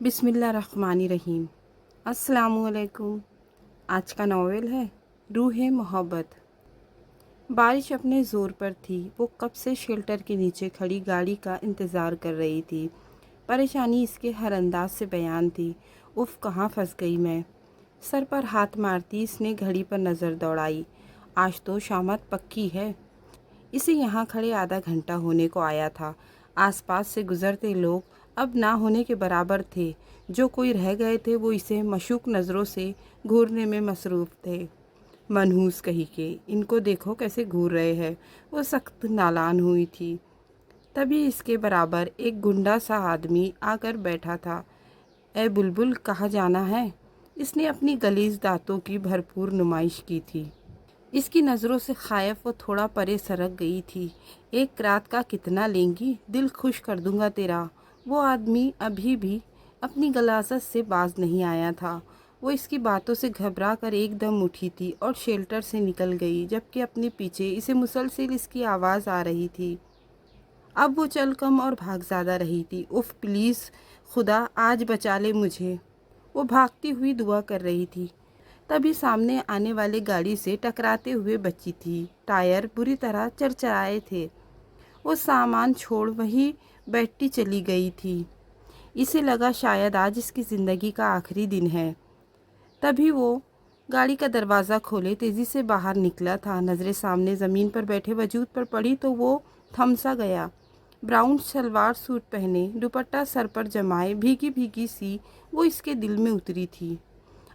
बिस्मिल्लाहिर्रहमानिर्रहीम। अस्सलामुअलैकुम। आज का नावल है रूह मोहब्बत। बारिश अपने ज़ोर पर थी। वो कब से शेल्टर के नीचे खड़ी गाड़ी का इंतज़ार कर रही थी। परेशानी इसके हर अंदाज से बयान थी। उफ़, कहाँ फंस गई मैं। सर पर हाथ मारती इसने घड़ी पर नज़र दौड़ाई। आज तो शामत पक्की है। इसे यहाँ खड़े आधा घंटा होने को आया था। आसपास से गुजरते लोग अब ना होने के बराबर थे। जो कोई रह गए थे वो इसे मशूक नज़रों से घूरने में मसरूफ़ थे। मनहूस कही के, इनको देखो कैसे घूर रहे हैं। वो सख्त नालान हुई थी। तभी इसके बराबर एक गुंडा सा आदमी आकर बैठा था। ए बुलबुल, कहाँ जाना है? इसने अपनी गलीज दांतों की भरपूर नुमाइश की थी। इसकी नज़रों से खायफ वो थोड़ा परे सरक गई थी। एक रात का कितना लेंगी, दिल खुश कर दूंगा तेरा। वो आदमी अभी भी अपनी गलाजत से बाज नहीं आया था। वो इसकी बातों से घबरा कर एकदम उठी थी और शेल्टर से निकल गई, जबकि अपने पीछे इसे मुसलसल इसकी आवाज़ आ रही थी। अब वो चल कम और भाग ज़्यादा रही थी। उफ़ प्लीज़ खुदा, आज बचा ले मुझे। वो भागती हुई दुआ कर रही थी। तभी सामने आने वाली गाड़ी से टकराते हुए बची थी। टायर बुरी तरह चरचराए थे। वो सामान छोड़ वहीं बैठती चली गई थी। इसे लगा शायद आज इसकी ज़िंदगी का आखिरी दिन है। तभी वो गाड़ी का दरवाज़ा खोले तेज़ी से बाहर निकला था। नज़रें सामने ज़मीन पर बैठे वजूद पर पड़ी तो वो थम सा गया। ब्राउन सलवार सूट पहने, दुपट्टा सर पर जमाए, भीगी भीगी सी वो इसके दिल में उतरी थी।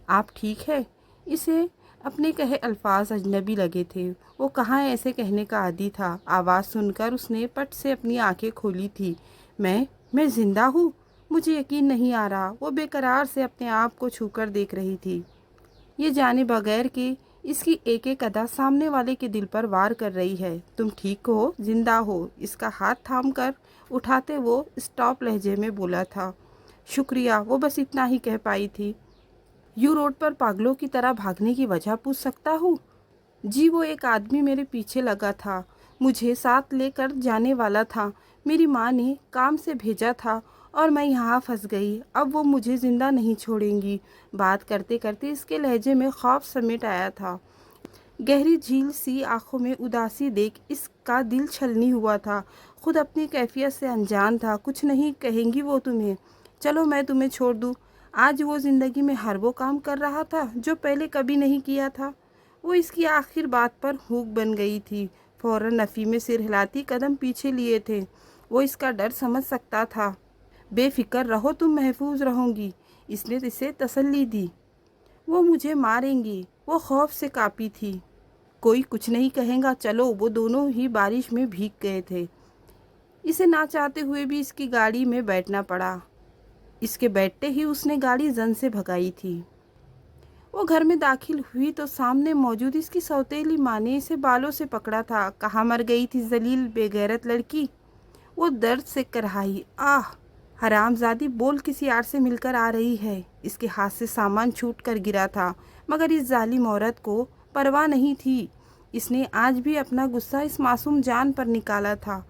आप ठीक है? इसे अपने कहे अल्फाज अजनबी लगे थे। वो कहाँ ऐसे कहने का आदी था। आवाज़ सुनकर उसने पट से अपनी आंखें खोली थी। मैं जिंदा हूँ? मुझे यकीन नहीं आ रहा। वो बेकरार से अपने आप को छूकर देख रही थी। ये जाने बगैर कि इसकी एक एक अदा सामने वाले के दिल पर वार कर रही है। तुम ठीक हो, जिंदा हो? इसका हाथ थाम कर उठाते वो स्टॉप लहजे में बोला था। शुक्रिया, वो बस इतना ही कह पाई थी। यू रोड पर पागलों की तरह भागने की वजह पूछ सकता हूँ? जी, वो एक आदमी मेरे पीछे लगा था, मुझे साथ लेकर जाने वाला था। मेरी माँ ने काम से भेजा था और मैं यहाँ फंस गई। अब वो मुझे ज़िंदा नहीं छोड़ेंगी। बात करते करते इसके लहजे में खौफ समेट आया था। गहरी झील सी आंखों में उदासी देख इसका दिल छलनी हुआ था। खुद अपनी कैफियत से अनजान था। कुछ नहीं कहेंगी वो तुम्हें? चलो मैं तुम्हें छोड़ दूँ। आज वो ज़िंदगी में हर वो काम कर रहा था जो पहले कभी नहीं किया था। वो इसकी आखिर बात पर हुक बन गई थी। फौरन नफ़ी में सिर हिलाती कदम पीछे लिए थे। वो इसका डर समझ सकता था। बेफिक्र रहो, तुम महफूज रहोगी, इसने इसे तसल्ली दी। वो मुझे मारेंगी, वो खौफ से कांपी थी। कोई कुछ नहीं कहेगा, चलो। वो दोनों ही बारिश में भीग गए थे। इसे ना चाहते हुए भी इसकी गाड़ी में बैठना पड़ा। इसके बैठते ही उसने गाड़ी जन से भगाई थी। वो घर में दाखिल हुई तो सामने मौजूद इसकी सौतेली माँ ने इसे बालों से पकड़ा था। कहाँ मर गई थी जलील बेगैरत लड़की? वो दर्द से कराही। आह, हरामजादी, बोल, किसी आड़ से मिलकर आ रही है। इसके हाथ से सामान छूट कर गिरा था, मगर इस जालिम औरत को परवाह नहीं थी। इसने आज भी अपना गुस्सा इस मासूम जान पर निकाला था।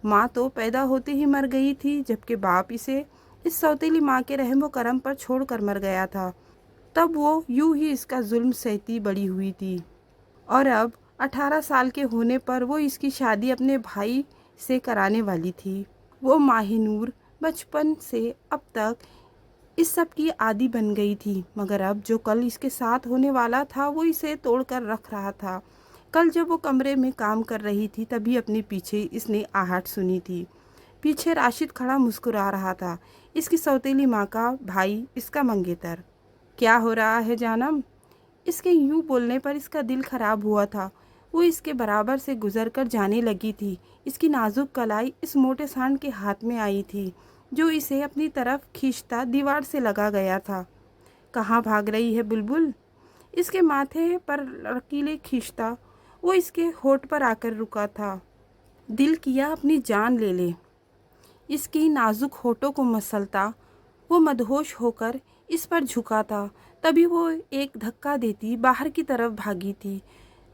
माँ तो पैदा होते ही मर गई थी, जबकि बाप इसे इस सौतेली माँ के रहम व करम पर छोड़कर मर गया था। तब वो यूं ही इसका जुल्म सहती बड़ी हुई थी और अब 18 साल के होने पर वो इसकी शादी अपने भाई से कराने वाली थी। वो माहिनूर बचपन से अब तक इस सब की आदी बन गई थी, मगर अब जो कल इसके साथ होने वाला था वो इसे तोड़कर रख रहा था। कल जब वो कमरे में काम कर रही थी तभी अपने पीछे इसने आहट सुनी थी। पीछे राशिद खड़ा मुस्कुरा रहा था, इसकी सौतेली माँ का भाई, इसका मंगेतर। क्या हो रहा है जानम? इसके यूं बोलने पर इसका दिल खराब हुआ था। वो इसके बराबर से गुजर कर जाने लगी थी। इसकी नाजुक कलाई इस मोटे सांड के हाथ में आई थी जो इसे अपनी तरफ खींचता दीवार से लगा गया था। कहाँ भाग रही है बुलबुल? इसके माथे पर लकीरें खींचता वो इसके होठ पर आकर रुका था। दिल किया अपनी जान ले ले। इसकी नाजुक होठों को मसलता वो मदहोश होकर इस पर झुका था। तभी वो एक धक्का देती बाहर की तरफ भागी थी।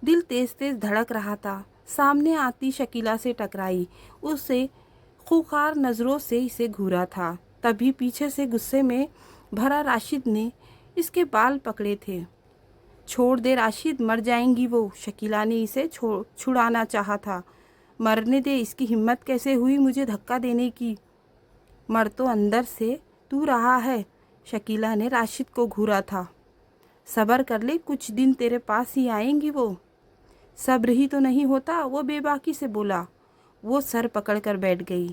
दिल तेज तेज धड़क रहा था। सामने आती शकीला से टकराई, उसे खूंखार नज़रों से इसे घूरा था। तभी पीछे से गुस्से में भरा राशिद ने इसके बाल पकड़े थे। छोड़ दे राशिद, मर जाएंगी वो। शकीला ने इसे छुड़ाना चाहा था। मरने दे, इसकी हिम्मत कैसे हुई मुझे धक्का देने की। मर तो अंदर से तू रहा है। शकीला ने राशिद को घूरा था। सब्र कर ले, कुछ दिन तेरे पास ही आएंगी वो। सब्र ही तो नहीं होता, वो बेबाकी से बोला। वो सर पकड़कर बैठ गई।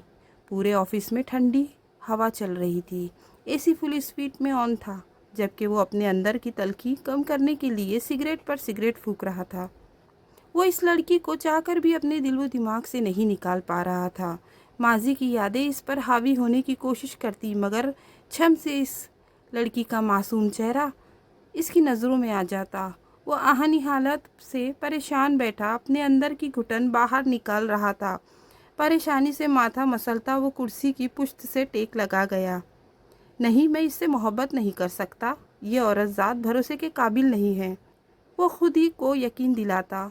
पूरे ऑफिस में ठंडी हवा चल रही थी। एसी फुल स्पीड में ऑन था, जबकि वो अपने अंदर की तलखी कम करने के लिए सिगरेट पर सिगरेट फूंक रहा था। वो इस लड़की को चाहकर भी अपने दिल व दिमाग से नहीं निकाल पा रहा था। माजी की यादें इस पर हावी होने की कोशिश करती, मगर क्षण से इस लड़की का मासूम चेहरा इसकी नज़रों में आ जाता। वो आहनी हालत से परेशान बैठा अपने अंदर की घुटन बाहर निकाल रहा था। परेशानी से माथा मसलता वो कुर्सी की पुश्त से टेक लगा गया। नहीं, मैं इससे मोहब्बत नहीं कर सकता। ये औरत ज़ात भरोसे के काबिल नहीं है। वो खुद ही को यकीन दिलाता।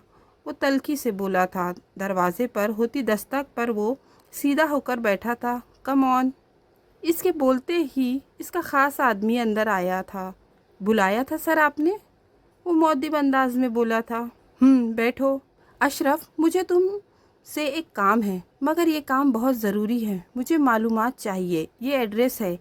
वो तल्खी से बोला था। दरवाजे पर होती दस्तक पर वो सीधा होकर बैठा था। Come on. इसके बोलते ही इसका ख़ास आदमी अंदर आया था। बुलाया था सर आपने? वो मुअद्दिब अंदाज में बोला था। बैठो। अशरफ, मुझे तुम से एक काम है, मगर ये काम बहुत ज़रूरी है। मुझे मालूमात चाहिए। ये एड्रेस है।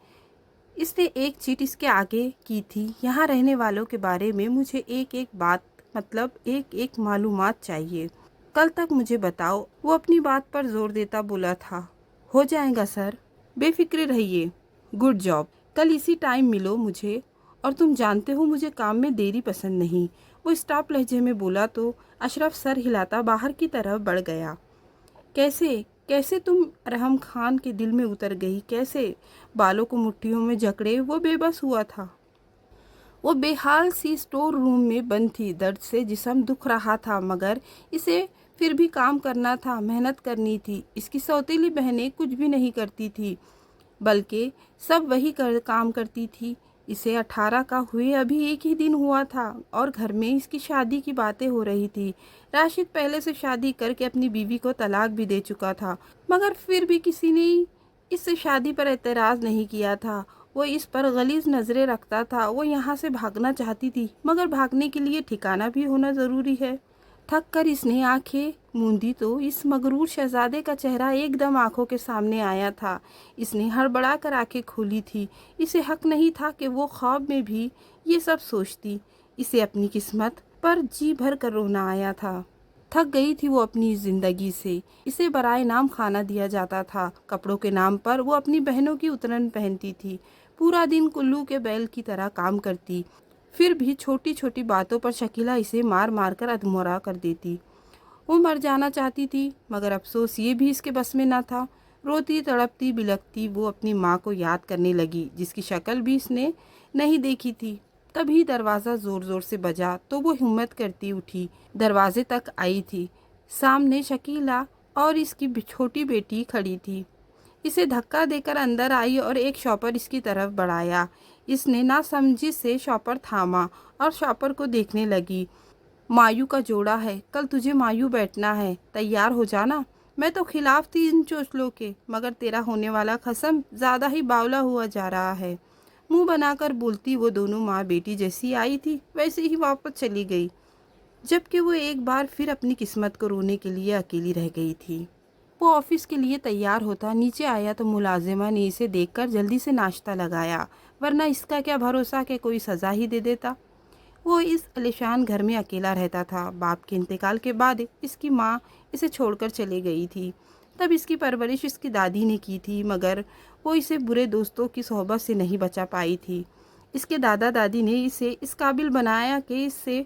इसने एक चीट इसके आगे की थी। यहाँ रहने वालों के बारे में मुझे एक एक बात, मतलब एक एक मालूमात चाहिए। कल तक मुझे बताओ। वो अपनी बात पर जोर देता बोला था। हो जाएगा सर, बेफिक्र रहिए। Good job. कल इसी टाइम मिलो मुझे। और तुम जानते हो मुझे काम में देरी पसंद नहीं। वो स्टाफ लहजे में बोला तो अशरफ सर हिलाता बाहर की तरफ बढ़ गया। कैसे कैसे तुम रहम खान के दिल में उतर गई? कैसे? बालों को मुट्ठियों में जकड़े वो बेबस हुआ था। वो बेहाल सी स्टोर रूम में बंद थी। दर्द से जिस्म दुख रहा था, मगर इसे फिर भी काम करना था, मेहनत करनी थी। इसकी सौतेली बहनें कुछ भी नहीं करती थी, बल्कि सब वही काम करती थी। इसे 18 का हुए अभी एक ही दिन हुआ था और घर में इसकी शादी की बातें हो रही थी। राशिद पहले से शादी करके अपनी बीवी को तलाक भी दे चुका था, मगर फिर भी किसी ने इस शादी पर एतराज़ नहीं किया था। वो इस पर गलीज नज़रें रखता था। वो यहाँ से भागना चाहती थी, मगर भागने के लिए ठिकाना भी होना ज़रूरी है। थक कर इसने आंखें मूंदी तो इस मगरूर शहजादे का चेहरा एकदम आंखों के सामने आया था। इसने हड़बड़ा कर आंखें खोली थी। इसे हक नहीं था कि वो ख्वाब में भी ये सब सोचती। इसे अपनी किस्मत पर जी भर कर रोना आया था। थक गई थी वो अपनी ज़िंदगी से। इसे बराए नाम खाना दिया जाता था। कपड़ों के नाम पर वो अपनी बहनों की उतरन पहनती थी। पूरा दिन कुल्लू के बैल की तरह काम करती। फिर भी छोटी छोटी बातों पर शकीला इसे मार मार कर अधमरा कर देती। वो मर जाना चाहती थी, मगर अफसोस ये भी इसके बस में न था। रोती तड़पती बिलखती वो अपनी माँ को याद करने लगी, जिसकी शक्ल भी इसने नहीं देखी थी। तभी दरवाज़ा ज़ोर ज़ोर से बजा तो वो हिम्मत करती उठी। दरवाजे तक आई थी। सामने शकीला और इसकी छोटी बेटी खड़ी थी। इसे धक्का देकर अंदर आई और एक शॉपर इसकी तरफ बढ़ाया। इसने नासमझी से शॉपर थामा और शॉपर को देखने लगी। मायू का जोड़ा है, कल तुझे मायू बैठना है, तैयार हो जाना। मैं तो खिलाफ थी इन चोचलों के, मगर तेरा होने वाला खसम ज़्यादा ही बावला हुआ जा रहा है। मुंह बनाकर बोलती वो दोनों माँ बेटी जैसी आई थी वैसे ही वापस चली गई, जबकि वो एक बार फिर अपनी किस्मत को रोने के लिए अकेली रह गई थी। वो ऑफिस के लिए तैयार होता नीचे आया तो मुलाजिमा ने इसे देखकर जल्दी से नाश्ता लगाया, वरना इसका क्या भरोसा कि कोई सज़ा ही दे देता। वो इस आलीशान घर में अकेला रहता था। बाप के इंतकाल के बाद इसकी माँ इसे छोड़कर चली गई थी। तब इसकी परवरिश इसकी दादी ने की थी, मगर वो इसे बुरे दोस्तों की सोहबत से नहीं बचा पाई थी। इसके दादा दादी ने इसे इस काबिल बनाया कि इससे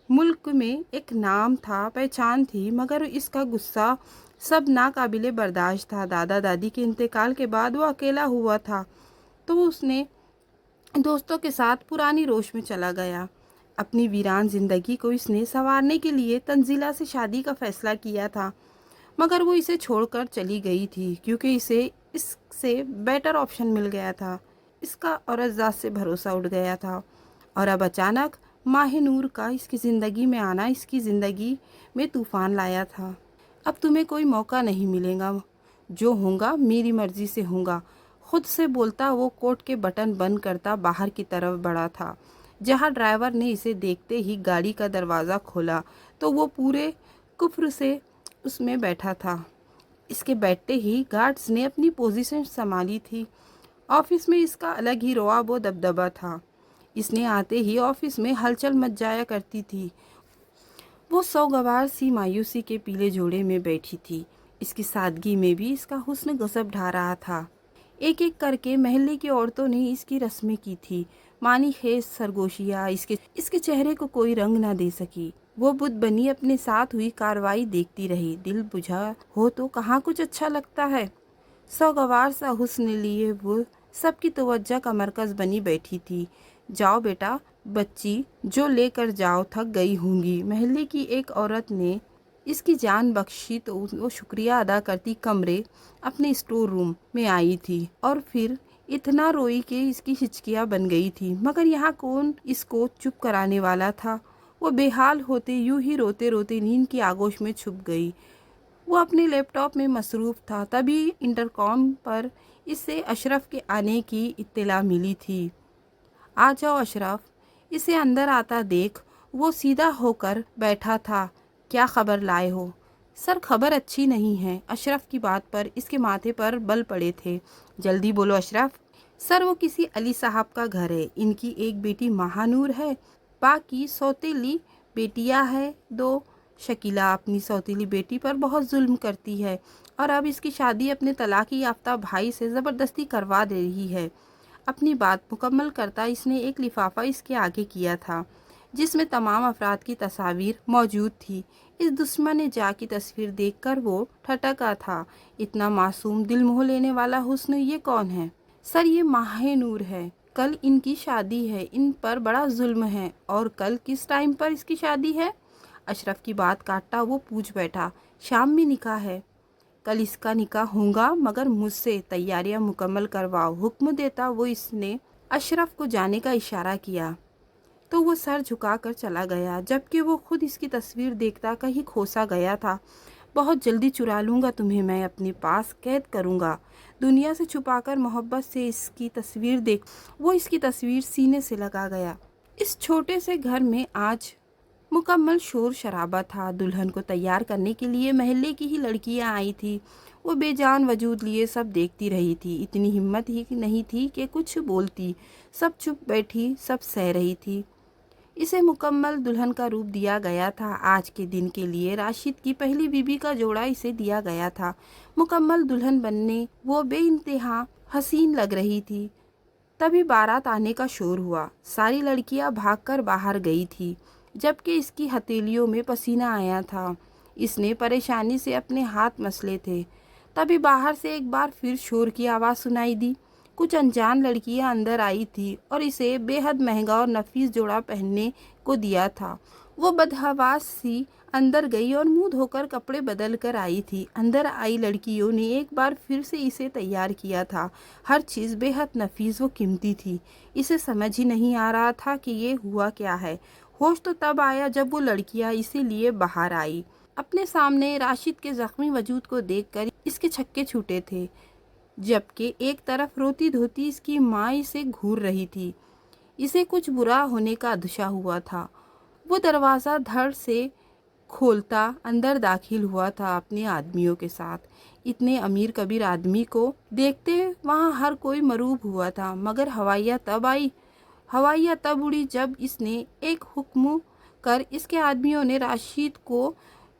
मुल्क में एक नाम था, पहचान थी, मगर इसका गुस्सा सब नाकाबिले बर्दाश्त था। दादा दादी के इंतकाल के बाद वो अकेला हुआ था, तो उसने दोस्तों के साथ पुरानी रोश में चला गया। अपनी वीरान ज़िंदगी को इसने संवारने के लिए तंजीला से शादी का फ़ैसला किया था, मगर वो इसे छोड़कर चली गई थी क्योंकि इसे इससे बेटर ऑप्शन मिल गया था। इसका औरतजात से भरोसा उठ गया था और अब अचानक माह नूर का इसकी ज़िंदगी में आना इसकी ज़िंदगी में तूफ़ान लाया था। अब तुम्हें कोई मौका नहीं मिलेगा। जो होगा मेरी मर्ज़ी से होगा। खुद से बोलता वो कोट के बटन बंद करता बाहर की तरफ बढ़ा था। जहाँ ड्राइवर ने इसे देखते ही गाड़ी का दरवाज़ा खोला तो वो पूरे कुफ्र से उसमें बैठा था। इसके बैठते ही गार्ड्स ने अपनी पोजीशन संभाली थी। ऑफिस में इसका अलग ही रौब व दबदबा था। इसने आते ही ऑफिस में हलचल मच जाया करती थी। वो सौगवार सी मायूसी के पीले जोड़े में बैठी थी। इसकी सादगी में भी इसका हुस्न गजब ढा रहा था। एक एक करके महल्ले की औरतों ने इसकी रस्में की थी। मानी खेज सरगोशियाँ इसके चेहरे को कोई रंग ना दे सकी। वो बुत बनी अपने साथ हुई कार्रवाई देखती रही। दिल बुझा हो तो कहाँ कुछ अच्छा लगता है। सौगवार सा हुस्न लिए वो सबकी तवज्जो का मरकज बनी बैठी थी। जाओ बेटा, बच्ची जो लेकर जाओ, थक गई होंगी। महल्ले की एक औरत ने इसकी जान बख्शी तो वो शुक्रिया अदा करती कमरे अपने स्टोर रूम में आई थी और फिर इतना रोई कि इसकी हिचकियाँ बन गई थी। मगर यहाँ कौन इसको चुप कराने वाला था। वो बेहाल होते यूं ही रोते रोते नींद की आगोश में छुप गई। वो अपने लैपटॉप में मसरूफ़ था। तभी इंटरकॉम पर इससे अशरफ के आने की इत्तला मिली थी। आ जाओ अशरफ, इसे अंदर आता देख वो सीधा होकर बैठा था। क्या खबर लाए हो? सर, खबर अच्छी नहीं है। अशरफ की बात पर इसके माथे पर बल पड़े थे। जल्दी बोलो अशरफ। सर, वो किसी अली साहब का घर है। इनकी एक बेटी महानूर है, बाकी सौतेली बेटियां है दो। शकीला अपनी सौतेली बेटी पर बहुत जुल्म करती है और अब इसकी शादी अपने तलाकी याफ्ता भाई से ज़बरदस्ती करवा दे रही है। अपनी बात मुकम्मल करता इसने एक लिफाफा इसके आगे किया था जिसमें तमाम अफराद की तस्वीर मौजूद थी। इस दुश्मन जा की तस्वीर देखकर वो ठटका था। इतना मासूम, दिल मोह लेने वाला हुस्न, ये कौन है? सर, ये माह-ए-नूर है। कल इनकी शादी है। इन पर बड़ा जुल्म है। और कल किस टाइम पर इसकी शादी है? अशरफ की बात काटता वो पूछ बैठा। शाम में निकाह है। कल इसका निकाह होगा, मगर मुझसे तैयारियां मुकम्मल करवाओ। हुक्म देता वो इसने अशरफ को जाने का इशारा किया तो वो सर झुकाकर चला गया, जबकि वो खुद इसकी तस्वीर देखता कहीं खोसा गया था। बहुत जल्दी चुरा लूँगा तुम्हें, मैं अपने पास कैद करूँगा। दुनिया से छुपाकर मोहब्बत से इसकी तस्वीर देख वो इसकी तस्वीर सीने से लगा गया। इस छोटे से घर में आज मुकम्मल शोर शराबा था। दुल्हन को तैयार करने के लिए महल्ले की ही लड़कियां आई थी। वो बेजान वजूद लिए सब देखती रही थी। इतनी हिम्मत ही नहीं थी कि कुछ बोलती। सब चुप बैठी, सब सह रही थी। इसे मुकम्मल दुल्हन का रूप दिया गया था। आज के दिन के लिए राशिद की पहली बीबी का जोड़ा इसे दिया गया था। मुकम्मल दुल्हन बनने वो बेइंतहा हसीन लग रही थी। तभी बारात आने का शोर हुआ। सारी लड़कियां भागकर बाहर गई थी, जबकि इसकी हथेलियों में पसीना आया था। इसने परेशानी से अपने हाथ मसले थे। तभी बाहर से एक बार फिर शोर की आवाज़ सुनाई दी। कुछ अनजान लड़कियां अंदर आई थी और इसे बेहद महंगा और नफीस जोड़ा पहनने को दिया था। वो बदहवास सी अंदर गई और मुंह धोकर कपड़े बदल कर आई थी। अंदर आई लड़कियों ने एक बार फिर से इसे तैयार किया था। हर चीज़ बेहद नफीस व कीमती थी। इसे समझ ही नहीं आ रहा था कि ये हुआ क्या है। होश तो तब आया जब वो लड़कियां इसे लिए बाहर आई। अपने सामने राशिद के जख्मी वजूद को देखकर इसके छक्के छूटे थे, जबकि एक तरफ रोती धोती इसकी माँ इसे घूर रही थी। इसे कुछ बुरा होने का अंदेशा हुआ था। वो दरवाज़ा धड़ से खोलता अंदर दाखिल हुआ था अपने आदमियों के साथ। इतने अमीर कबीर आदमी को देखते वहाँ हर कोई मरूब हुआ था। मगर हवाइयाँ तब उड़ी जब इसने एक हुक्म कर इसके आदमियों ने राशिद को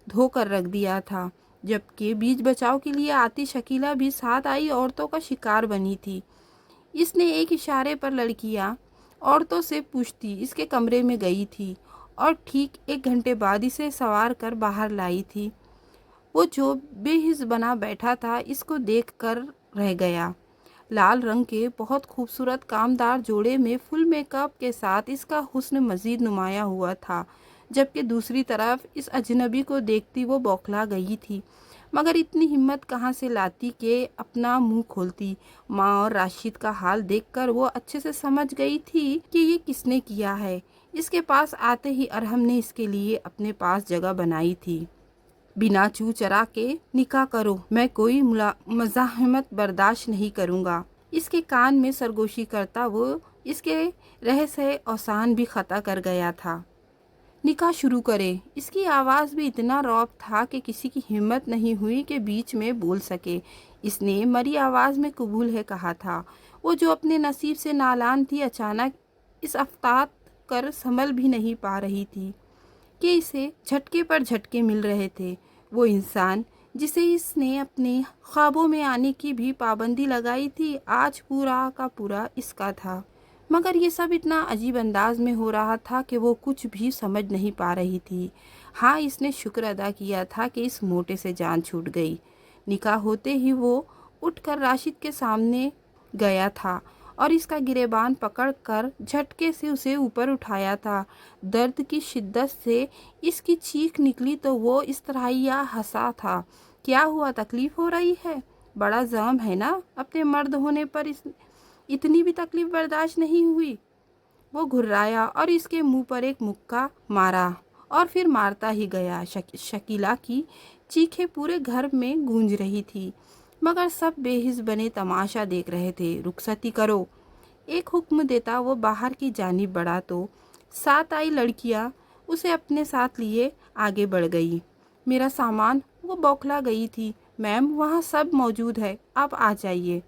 धोकर रख दिया था। जबकि बीच बचाव के लिए आती शकीला भी साथ आई औरतों का शिकार बनी थी। इसने एक इशारे पर लड़कियां औरतों से पूछती इसके कमरे में गई थी और ठीक 1 घंटे बाद इसे सवार कर बाहर लाई थी। वो जो बेहिस बना बैठा था इसको देखकर रह गया। लाल रंग के बहुत खूबसूरत कामदार जोड़े में फुल मेकअप के साथ इसका हुस्न मजीद नुमाया हुआ था, जबकि दूसरी तरफ इस अजनबी को देखती वो बौखला गई थी। मगर इतनी हिम्मत कहाँ से लाती कि अपना मुंह खोलती। माँ और राशिद का हाल देखकर वो अच्छे से समझ गई थी कि ये किसने किया है। इसके पास आते ही अरहम ने इसके लिए अपने पास जगह बनाई थी। बिना चू चरा के निकाह करो, मैं कोई मज़ाहमत बर्दाश्त नहीं करूँगा। اس کے کان میں سرگوشی کرتا وہ اس کے رہسے اوسان بھی خطا کر گیا تھا۔ نکاح شروع کرے۔ اس کی آواز بھی اتنا رعب تھا کہ کسی کی ہمت نہیں ہوئی کہ بیچ میں بول سکے۔ اس نے مری آواز میں قبول ہے کہا تھا۔ وہ جو اپنے نصیب سے نالان تھی اچانک اس افتاد کر سنبھل بھی نہیں پا رہی تھی کہ اسے جھٹکے پر جھٹکے مل رہے تھے۔ وہ انسان جسے اس نے اپنے خوابوں میں آنے کی بھی پابندی لگائی تھی آج پورا کا پورا اس کا تھا، مگر یہ سب اتنا عجیب انداز میں ہو رہا تھا کہ وہ کچھ بھی سمجھ نہیں پا رہی تھی۔ ہاں، اس نے شکر ادا کیا تھا کہ اس موٹے سے جان چھوٹ گئی۔ نکاح ہوتے ہی وہ اٹھ کر راشد کے سامنے گیا تھا اور اس کا گریبان پکڑ کر جھٹکے سے اسے اوپر اٹھایا تھا۔ درد کی شدت سے اس کی چیخ نکلی تو وہ اس طرح ہنسا تھا۔ کیا ہوا، تکلیف ہو رہی ہے؟ بڑا زخم ہے نا؟ اپنے مرد ہونے پر اتنی بھی تکلیف برداشت نہیں ہوئی؟ وہ گھرایا اور اس کے منہ پر ایک مکہ مارا اور پھر مارتا ہی گیا۔ شکیلا کی چیخیں پورے گھر میں گونج رہی تھی، مگر سب بے حس بنے تماشا دیکھ رہے تھے۔ رخصتی کرو، ایک حکم دیتا وہ باہر کی جانب بڑھا تو 7 آئی لڑکیاں اسے اپنے ساتھ لیے آگے بڑھ گئی۔ میرا سامان؟ وہ بوکھلا گئی تھی۔ میم، وہاں سب موجود ہے، آپ آ جائیے۔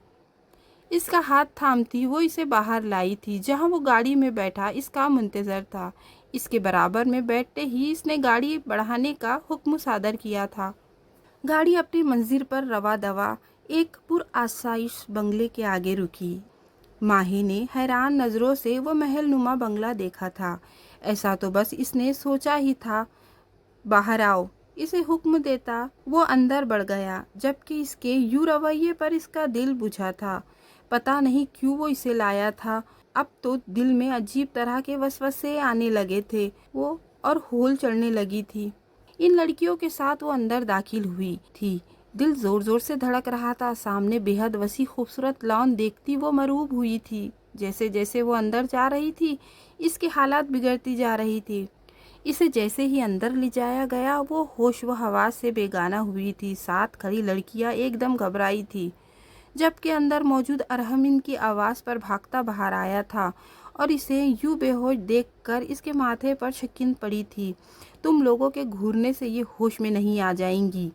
اس کا ہاتھ تھامتی وہ اسے باہر لائی تھی جہاں وہ گاڑی میں بیٹھا اس کا منتظر تھا۔ اس کے برابر میں بیٹھتے ہی اس نے گاڑی بڑھانے کا حکم صادر کیا تھا۔ گاڑی اپنی منزل پر روا دوا ایک پرآسائش بنگلے کے آگے رکی۔ ماہی نے حیران نظروں سے وہ محل نما بنگلہ دیکھا تھا۔ ایسا تو بس اس نے سوچا ہی تھا۔ باہر آؤ، اسے حکم دیتا وہ اندر بڑھ گیا، جبکہ اس کے یوں رویے پر اس کا دل بجھا تھا۔ پتہ نہیں کیوں وہ اسے لایا تھا۔ اب تو دل میں عجیب طرح کے وسوسے آنے لگے تھے وہ اور ہول چڑھنے لگی تھی۔ ان لڑکیوں کے ساتھ وہ اندر داخل ہوئی تھی۔ دل زور زور سے دھڑک رہا تھا۔ سامنے بے حد وسیع خوبصورت لان دیکھتی وہ مرعوب ہوئی تھی۔ جیسے جیسے وہ اندر جا رہی تھی اس کی حالت بگڑتی جا رہی تھی۔ اسے جیسے ہی اندر لے جایا گیا وہ ہوش و حواس سے بیگانہ ہوئی تھی۔ ساتھ کھڑی لڑکیاں ایک دم گھبرائی تھی، جبکہ اندر موجود ارحم ان کی آواز پر بھاگتا باہر آیا تھا اور اسے یوں بے ہوش دیکھ کر اس کے ماتھے پر شکن پڑی تھی۔ تم لوگوں کے گھورنے سے یہ ہوش میں نہیں آ جائیں گی۔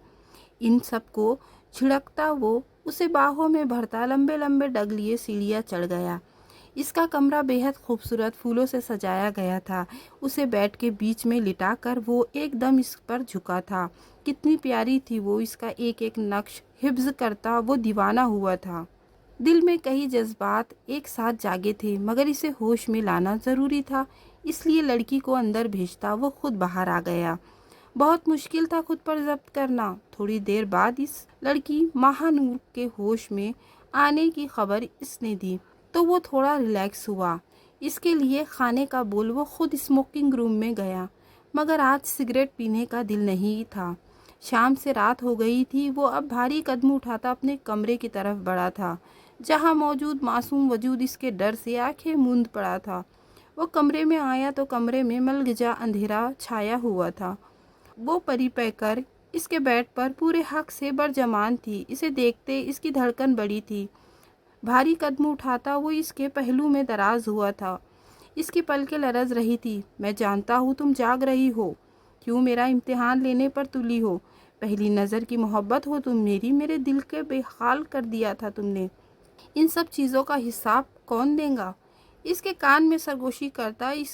ان سب کو جھڑکتا وہ اسے باہوں میں بھرتا لمبے لمبے ڈگ لیے سیڑھیاں چڑھ گیا۔ اس کا کمرہ بے حد خوبصورت پھولوں سے سجایا گیا تھا۔ اسے بیڈ کے بیچ میں لٹا کر وہ ایک دم اس پر جھکا تھا۔ کتنی پیاری تھی وہ، اس کا ایک ایک نقش حفظ کرتا وہ دیوانہ ہوا تھا۔ دل میں کئی جذبات ایک ساتھ جاگے تھے، مگر اسے ہوش میں لانا ضروری تھا، اس لیے لڑکی کو اندر بھیجتا وہ خود باہر آ گیا۔ بہت مشکل تھا خود پر ضبط کرنا۔ تھوڑی دیر بعد اس لڑکی ماہ نور کے ہوش میں آنے کی خبر اس نے دی تو وہ تھوڑا ریلیکس ہوا۔ اس کے لیے کھانے کا بول وہ خود اسموکنگ روم میں گیا، مگر آج سگریٹ پینے کا دل نہیں تھا۔ شام سے رات ہو گئی تھی۔ وہ اب بھاری قدم اٹھاتا اپنے کمرے کی طرف بڑھا تھا، جہاں موجود معصوم وجود اس کے ڈر سے آنکھیں موند پڑا تھا۔ وہ کمرے میں آیا تو کمرے میں ملگجا اندھیرا چھایا ہوا تھا۔ وہ پری پیکر اس کے بیڈ پر پورے حق سے برجمان تھی۔ اسے دیکھتے اس کی دھڑکن بڑھی تھی۔ بھاری قدم اٹھاتا وہ اس کے پہلو میں دراز ہوا تھا۔ اس کی پلکیں لرز رہی تھی۔ میں جانتا ہوں تم جاگ رہی ہو، کیوں میرا امتحان لینے پر تلی ہو۔ پہلی نظر کی محبت ہو تم میری، میرے دل کے بے حال کر دیا تھا تم نے۔ ان سب چیزوں کا حساب کون دے گا؟ اس کے کان میں سرگوشی کرتا اس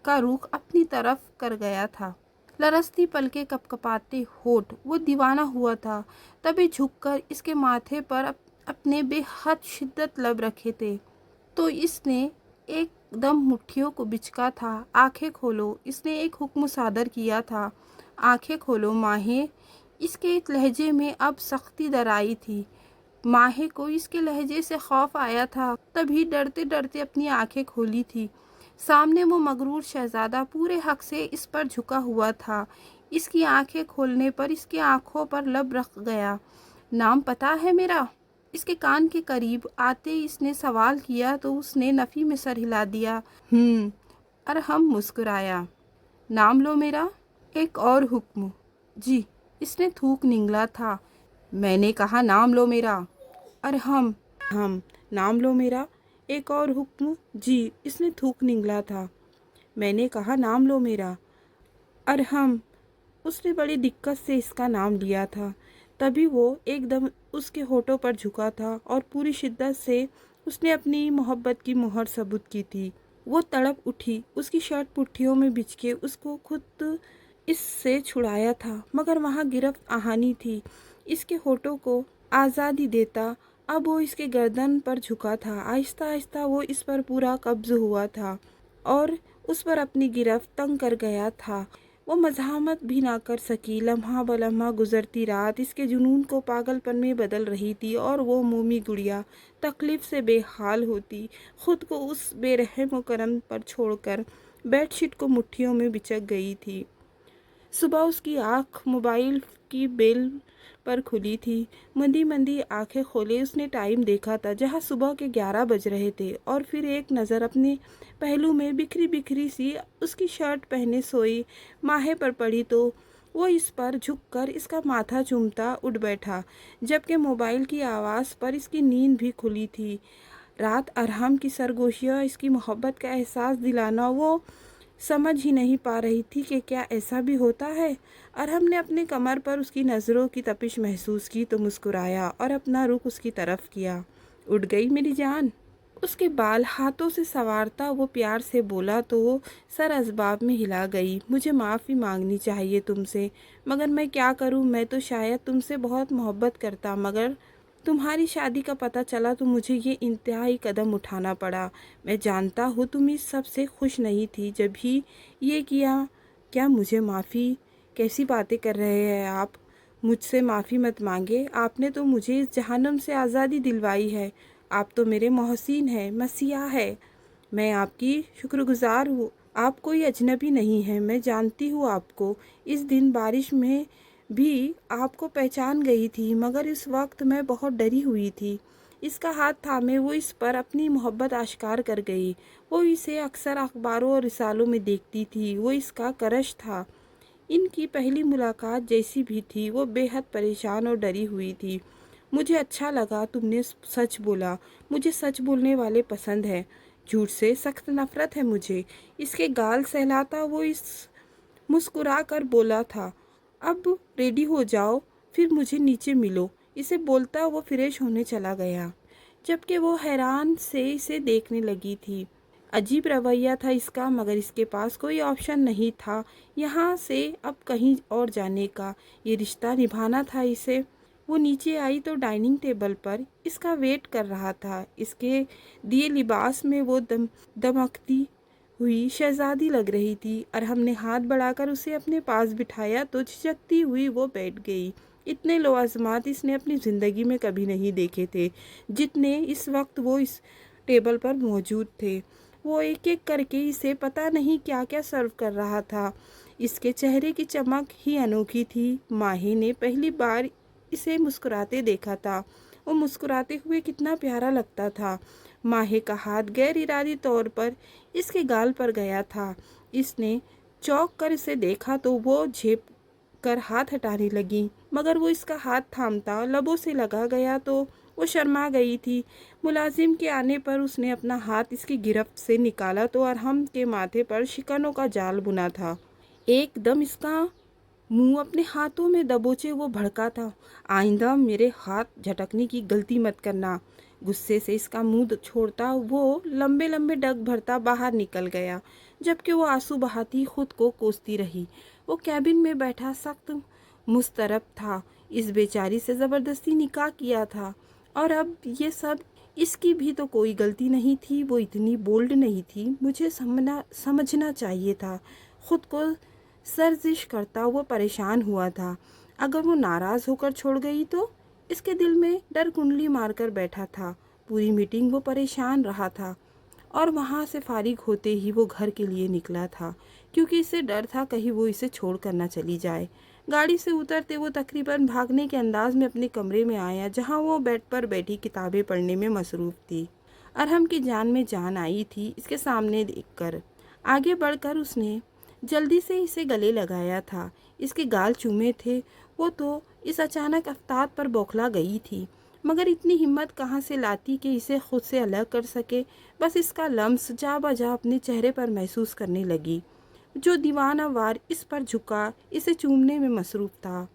کا رخ اپنی طرف کر گیا تھا۔ لرزتی پلکیں، کپ کپاتے ہونٹ، وہ دیوانہ ہوا تھا۔ تبھی جھک کر اس کے ماتھے پر اپنے بے حد شدت لب رکھے تھے تو اس نے ایک دم مٹھیوں کو بچکا تھا۔ آنکھیں کھولو، اس نے ایک حکم صادر کیا تھا۔ آنکھیں کھولو ماہے۔ اس کے لہجے میں اب سختی در آئی تھی۔ ماہے کو اس کے لہجے سے خوف آیا تھا، تبھی ڈرتے ڈرتے اپنی آنکھیں کھولی تھی۔ سامنے وہ مغرور شہزادہ پورے حق سے اس پر جھکا ہوا تھا۔ اس کی آنکھیں کھولنے پر اس کی آنکھوں پر لب رکھ گیا۔ نام پتہ ہے میرا؟ اس کے کان کے قریب آتے اس نے سوال کیا تو اس نے نفی میں سر ہلا دیا۔ ارحم مسکرایا۔ نام لو میرا۔ ایک اور حکم؟ جی، اس نے تھوک نگلا تھا۔ میں نے کہا نام لو میرا۔ ارحم नाम लो मेरा। एक और हुक्म। जी, इसने थूक निगला था। मैंने कहा नाम लो मेरा। अरहम। उसने बड़ी दिक्कत से इसका नाम लिया था। तभी वो एकदम उसके होठों पर झुका था और पूरी शिद्दत से उसने अपनी मोहब्बत की मुहर सबूत की थी। वो तड़प उठी। उसकी शर्ट पुट्ठियों में बिछ के उसको खुद इससे छुड़ाया था, मगर वहाँ गिरफ्त आहानी थी। इसके होठों को आज़ादी देता। अब वो इसके गर्दन पर झुका था। आहिस्ता आहिस्ता वो इस पर पूरा कब्ज हुआ था और उस पर अपनी गिरफ्त तंग कर गया था। वो मज़ाहमत भी ना कर सकी। लम्हा ब लम्हा गुजरती रात इसके जुनून को पागलपन में बदल रही थी और वो मोमी गुड़िया तकलीफ़ से बेहाल होती खुद को उस बेरहम करम पर छोड़कर बेडशीट को मुट्ठियों में बिचक गई थी। सुबह उसकी आँख मोबाइल की बेल पर खुली थी। मंदी मंदी आंखें खोले उसने टाइम देखा था, जहाँ सुबह के 11 बज रहे थे, और फिर एक नज़र अपने पहलू में बिखरी बिखरी सी उसकी शर्ट पहने सोई माहे पर पड़ी तो वो इस पर झुककर इसका माथा चूमता उठ बैठा, जबकि मोबाइल की आवाज़ पर इसकी नींद भी खुली थी। रात अरहम की सरगोशियाँ इसकी मोहब्बत का एहसास दिलाना वो समझ ही नहीं पा रही थी कि क्या ऐसा भी होता है। अरहम ने अपने कमर पर उसकी नज़रों की तपिश महसूस की तो मुस्कुराया और अपना रुख उसकी तरफ किया। उठ गई मेरी जान। उसके बाल हाथों से संवारता वो प्यार से बोला तो वो सर असबाब में हिला गई। मुझे माफ़ी मांगनी चाहिए तुमसे, मगर मैं क्या करूं। मैं तो शायद तुमसे बहुत मोहब्बत करता, मगर तुम्हारी शादी का पता चला तो मुझे ये इंतहाई कदम उठाना पड़ा। मैं जानता हूँ तुम इस सब से खुश नहीं थी जब ही ये किया। क्या मुझे माफ़ी? कैसी बातें कर रहे हैं आप? मुझसे माफ़ी मत मांगे। आपने तो मुझे इस जहन्नम से आज़ादी दिलवाई है। आप तो मेरे मोहसिन हैं, मसीहा है। मैं आपकी शुक्रगुजार हूँ। आप कोई अजनबी नहीं है। मैं जानती हूँ आपको। इस दिन बारिश में भी आपको पहचान गई थी, मगर इस वक्त मैं बहुत डरी हुई थी। इसका हाथ थामे वो इस पर अपनी मोहब्बत आश्कार कर गई। वो इसे अक्सर अखबारों और रिसालों में देखती थी। वो इसका क्रश था। इनकी पहली मुलाकात जैसी भी थी, वो बेहद परेशान और डरी हुई थी। मुझे अच्छा लगा तुमने सच बोला। मुझे सच बोलने वाले पसंद है। झूठ से सख्त नफरत है मुझे। इसके गाल सहलाता वो इस मुस्कुरा कर बोला था, अब रेडी हो जाओ, फिर मुझे नीचे मिलो। इसे बोलता वो फ्रेश होने चला गया, जबकि वो हैरान से इसे देखने लगी थी। अजीब रवैया था इसका, मगर इसके पास कोई ऑप्शन नहीं था यहाँ से अब कहीं और जाने का। ये रिश्ता निभाना था इसे। वो नीचे आई तो डाइनिंग टेबल पर इसका वेट कर रहा था। इसके दिए लिबास में वो दमकती हुई शहजादी लग रही थी। और हमने हाथ बढ़ाकर उसे अपने पास बिठाया तो झिझकती हुई वो बैठ गई। इतने लवाजमात इसने अपनी ज़िंदगी में कभी नहीं देखे थे जितने इस वक्त वो इस टेबल पर मौजूद थे। वो एक एक करके इसे पता नहीं क्या क्या सर्व कर रहा था। इसके चेहरे की चमक ही अनोखी थी। माही ने पहली बार इसे मुस्कुराते देखा था। वो मुस्कुराते हुए कितना प्यारा लगता था। माहे का हाथ गैर इरादी तौर पर इसके गाल पर गया था। इसने चौंक कर इसे देखा तो वो झेप कर हाथ हटाने लगी, मगर वो इसका हाथ थामता लबों से लगा गया तो वो शर्मा गई थी। मुलाजिम के आने पर उसने अपना हाथ इसकी गिरफ्त से निकाला तो अरहम के माथे पर शिकनों का जाल बुना था। एकदम इसका मुंह अपने हाथों में दबोचे वो भड़का था। आइंदा मेरे हाथ झटकने की गलती मत करना। गुस्से से इसका मुंह छोड़ता वो लंबे लंबे डग भरता बाहर निकल गया, जबकि वो आंसू बहाती खुद को कोसती रही। वो कैबिन में बैठा सख्त मुस्तरब था। इस बेचारी से ज़बरदस्ती निकाह किया था और अब ये सब इसकी भी तो कोई गलती नहीं थी। वो इतनी बोल्ड नहीं थी। मुझे समझना चाहिए था। खुद को सर्जिश करता वो परेशान हुआ था। अगर वो नाराज़ होकर छोड़ गई तो? इसके दिल में डर कुंडली मारकर बैठा था। पूरी मीटिंग वो परेशान रहा था और वहाँ से फारिग होते ही वो घर के लिए निकला था, क्योंकि इसे डर था कहीं वो इसे छोड़ कर ना चली जाए। गाड़ी से उतरते वो तकरीबन भागने के अंदाज में अपने कमरे में आया, जहाँ वो बेड पर बैठी किताबें पढ़ने में मसरूफ़ थी। अरहम की जान में जान आई थी इसके सामने देखकर। आगे बढ़कर उसने जल्दी से इसे गले लगाया था। इसके गाल चूमे थे। वो तो इस अचानक अफ्ताब पर बौखला गई थी। मगर इतनी हिम्मत कहाँ से लाती कि इसे खुद से अलग कर सके। बस इसका लम्स जा बजा अपने चेहरे पर महसूस करने लगी। जो दीवाना वार इस पर झुका, इसे चूमने में मसरूफ़ था।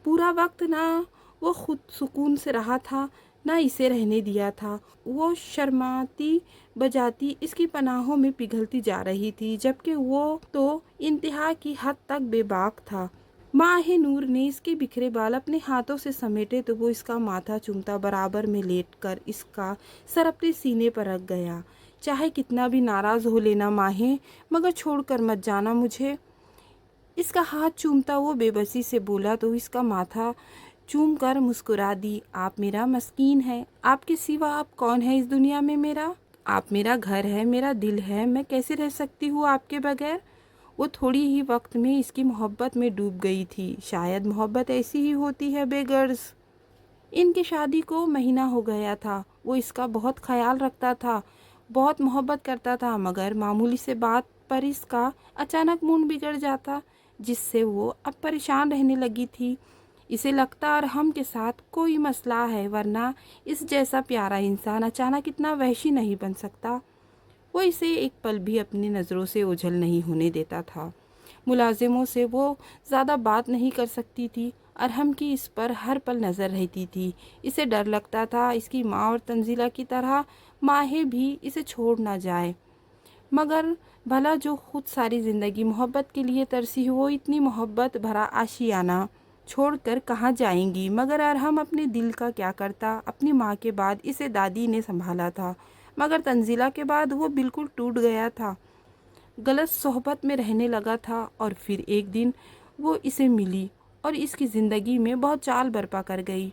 पूरा वक्त ना वो खुद सुकून से रहा था, ना इसे रहने दिया था। वो शर्माती बजाती इसकी पनाहों में पिघलती जा रही थी, जबकि वो तो इंतहा की हद तक बेबाक था। माह नूर ने इसके बिखरे बाल अपने हाथों से समेटे तो वो इसका माथा चूमता बराबर में लेटकर इसका सर अपने सीने पर रख गया। चाहे कितना भी नाराज़ हो लेना माहे, मगर छोड़कर मत जाना मुझे। इसका हाथ चूमता वो बेबसी से बोला तो इसका माथा चूम कर मुस्कुरा दी। आप मेरा मस्कीन है, आपके सिवा आप कौन है इस दुनिया में मेरा? आप मेरा घर है, मेरा दिल है, मैं कैसे रह सकती हूँ आपके बगैर? वो थोड़ी ही वक्त में इसकी मोहब्बत में डूब गई थी। शायद मोहब्बत ऐसी ही होती है बेगर्ज। इनकी शादी को महीना हो गया था। वो इसका बहुत ख्याल रखता था, बहुत मोहब्बत करता था, मगर मामूली से बात पर इसका अचानक मूड बिगड़ जाता, जिससे वो अब परेशान रहने लगी थी। इसे लगता अरहम के साथ कोई मसला है, वरना इस जैसा प्यारा इंसान अचानक इतना वहशी नहीं बन सकता। वो इसे एक पल भी अपनी नज़रों से ओझल नहीं होने देता था। मुलाजिमों से वो ज़्यादा बात नहीं कर सकती थी। अरहम की इस पर हर पल नज़र रहती थी। इसे डर लगता था इसकी माँ और तंजीला की तरह माहे भी इसे छोड़ ना जाए। मगर भला जो खुद सारी ज़िंदगी मोहब्बत के लिए तरसी हो, वो इतनी मोहब्बत भरा आशियाना छोड़कर कहाँ जाएंगी? मगर अरहम अपने दिल का क्या करता? अपनी माँ के बाद इसे दादी ने संभाला था, मगर तंजीला के बाद वो बिल्कुल टूट गया था। गलत सोहबत में रहने लगा था। और फिर एक दिन वो इसे मिली और इसकी ज़िंदगी में बहुत चाल बरपा कर गई।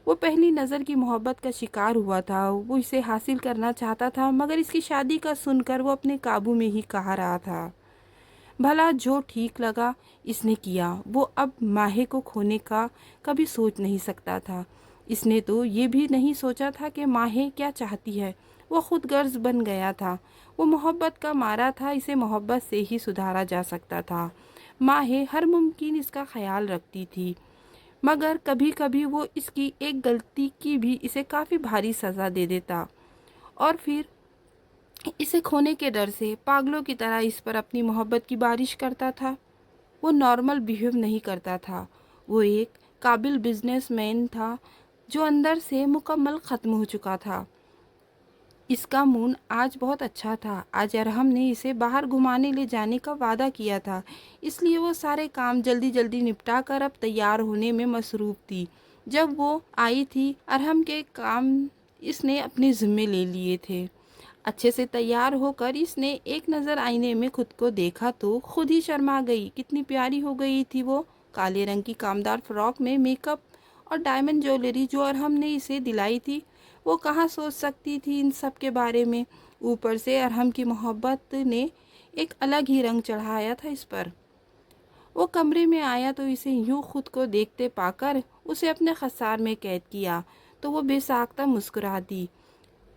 वो पहली नज़र की मोहब्बत का शिकार हुआ था। वो इसे हासिल करना चाहता था, मगर इसकी शादी का सुनकर वो अपने काबू में ही कहा रहा था। भला जो ठीक लगा इसने किया। वो अब माहे को खोने का कभी सोच नहीं सकता था। इसने तो ये भी नहीं सोचा था कि माहे क्या चाहती है। वो खुद गर्ज बन गया था। वो मोहब्बत का मारा था, इसे मोहब्बत से ही सुधारा जा सकता था। माहे हर मुमकिन इसका ख्याल रखती थी, मगर कभी कभी वो इसकी एक गलती की भी इसे काफ़ी भारी सज़ा दे देता, और फिर इसे खोने के डर से पागलों की तरह इस पर अपनी मोहब्बत की बारिश करता था। वो नॉर्मल बिहेव नहीं करता था। वो एक काबिल बिजनेसमैन था जो अंदर से मुकम्मल ख़त्म हो चुका था। इसका मूड आज बहुत अच्छा था। आज अरहम ने इसे बाहर घुमाने ले जाने का वादा किया था, इसलिए वो सारे काम जल्दी जल्दी निपटा कर अब तैयार होने में मसरूफ़ थी। जब वो आई थी, अरहम के काम इसने अपने ज़िम्मे ले लिए थे। अच्छे से तैयार होकर इसने एक नज़र आईने में खुद को देखा तो खुद ही शर्मा गई। कितनी प्यारी हो गई थी वो। काले रंग की कामदार फ्रॉक में मेकअप और डायमंड ज्वेलरी जो अरहम ने इसे दिलाई थी, वो कहाँ सोच सकती थी इन सब के बारे में। ऊपर से अरहम की मोहब्बत ने एक अलग ही रंग चढ़ाया था इस पर। वो कमरे में आया तो इसे यूं खुद को देखते पाकर उसे अपने खसार में कैद किया तो वो बेसाख्ता मुस्कुरा दी।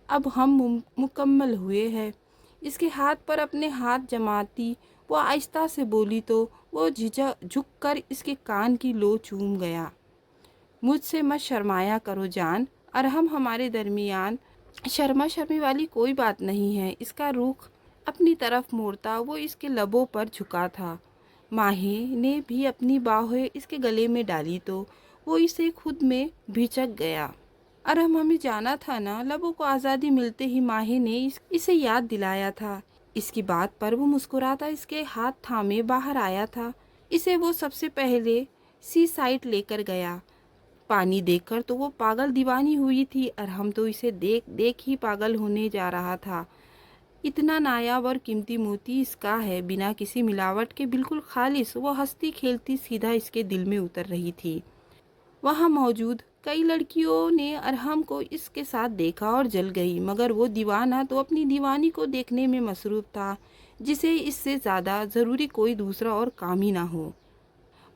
अब हम मुकम्मल हुए हैं। इसके हाथ पर अपने हाथ जमाती वो आहिस्ता से बोली तो वो झिझक झुक कर इसके कान की लो चूम गया। मुझसे मत शर्माया करो जान, अरहम हमारे दरमियान शर्मा शर्मी वाली कोई बात नहीं है। इसका रुख अपनी तरफ मोड़ता वो इसके लबों पर झुका था। माहे ने भी अपनी बाहें इसके गले में डाली तो वो इसे खुद में भिचक गया। अरहम हमें जाना था ना। लबों को आज़ादी मिलते ही माहे ने इसे याद दिलाया था। इसकी बात पर वो मुस्कुराता इसके हाथ थामे बाहर आया था। इसे वो सबसे पहले सी साइड लेकर गया। पानी देखकर तो वो पागल दीवानी हुई थी। अरहम तो इसे देख देख ही पागल होने जा रहा था। इतना नायाब और कीमती मोती इसका है, बिना किसी मिलावट के बिल्कुल खालिस। वो हंसती खेलती सीधा इसके दिल में उतर रही थी। वहाँ मौजूद कई लड़कियों ने अरहम को इसके साथ देखा और जल गई, मगर वो दीवाना तो अपनी दीवानी को देखने में मसरूफ़ था, जिसे इससे ज़्यादा ज़रूरी कोई दूसरा और काम ही ना हो।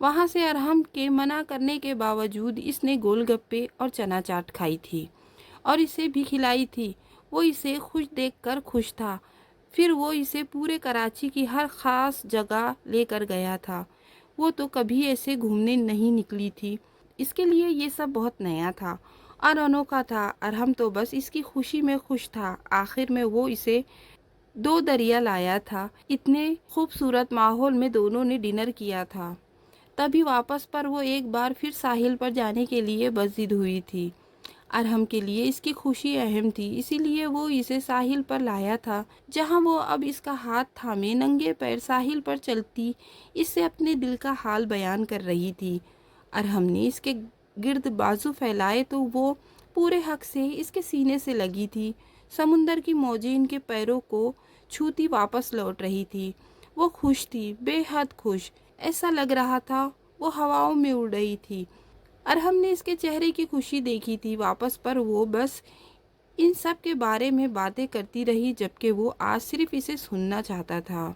वहाँ से अरहम के मना करने के बावजूद इसने गोलगप्पे और चना चाट खाई थी और इसे भी खिलाई थी। वो इसे खुश देखकर खुश था। फिर वो इसे पूरे कराची की हर ख़ास जगह लेकर गया था। वो तो कभी ऐसे घूमने नहीं निकली थी। इसके लिए ये सब बहुत नया था और अनोखा था। अरहम तो बस इसकी खुशी में खुश था। आखिर में वो इसे दो दरिया लाया था। इतने खूबसूरत माहौल में दोनों ने डिनर किया था। तभी वापस पर वो एक बार फिर साहिल पर जाने के लिए बस जिद हुई थी। अरहम के लिए इसकी खुशी अहम थी, इसीलिए वो इसे साहिल पर लाया था, जहां वो अब इसका हाथ थामे नंगे पैर साहिल पर चलती इससे अपने दिल का हाल बयान कर रही थी। अरहम ने इसके गिर्द बाजू फैलाए तो वो पूरे हक से इसके सीने से लगी थी। समुंदर की मौजें इनके पैरों को छूती वापस लौट रही थी। वो खुश थी, बेहद खुश। ऐसा लग रहा था वो हवाओं में उड़ रही थी। अरहम ने इसके चेहरे की खुशी देखी थी। वापस पर वो बस इन सब के बारे में बातें करती रही, जबकि वो आज सिर्फ इसे सुनना चाहता था।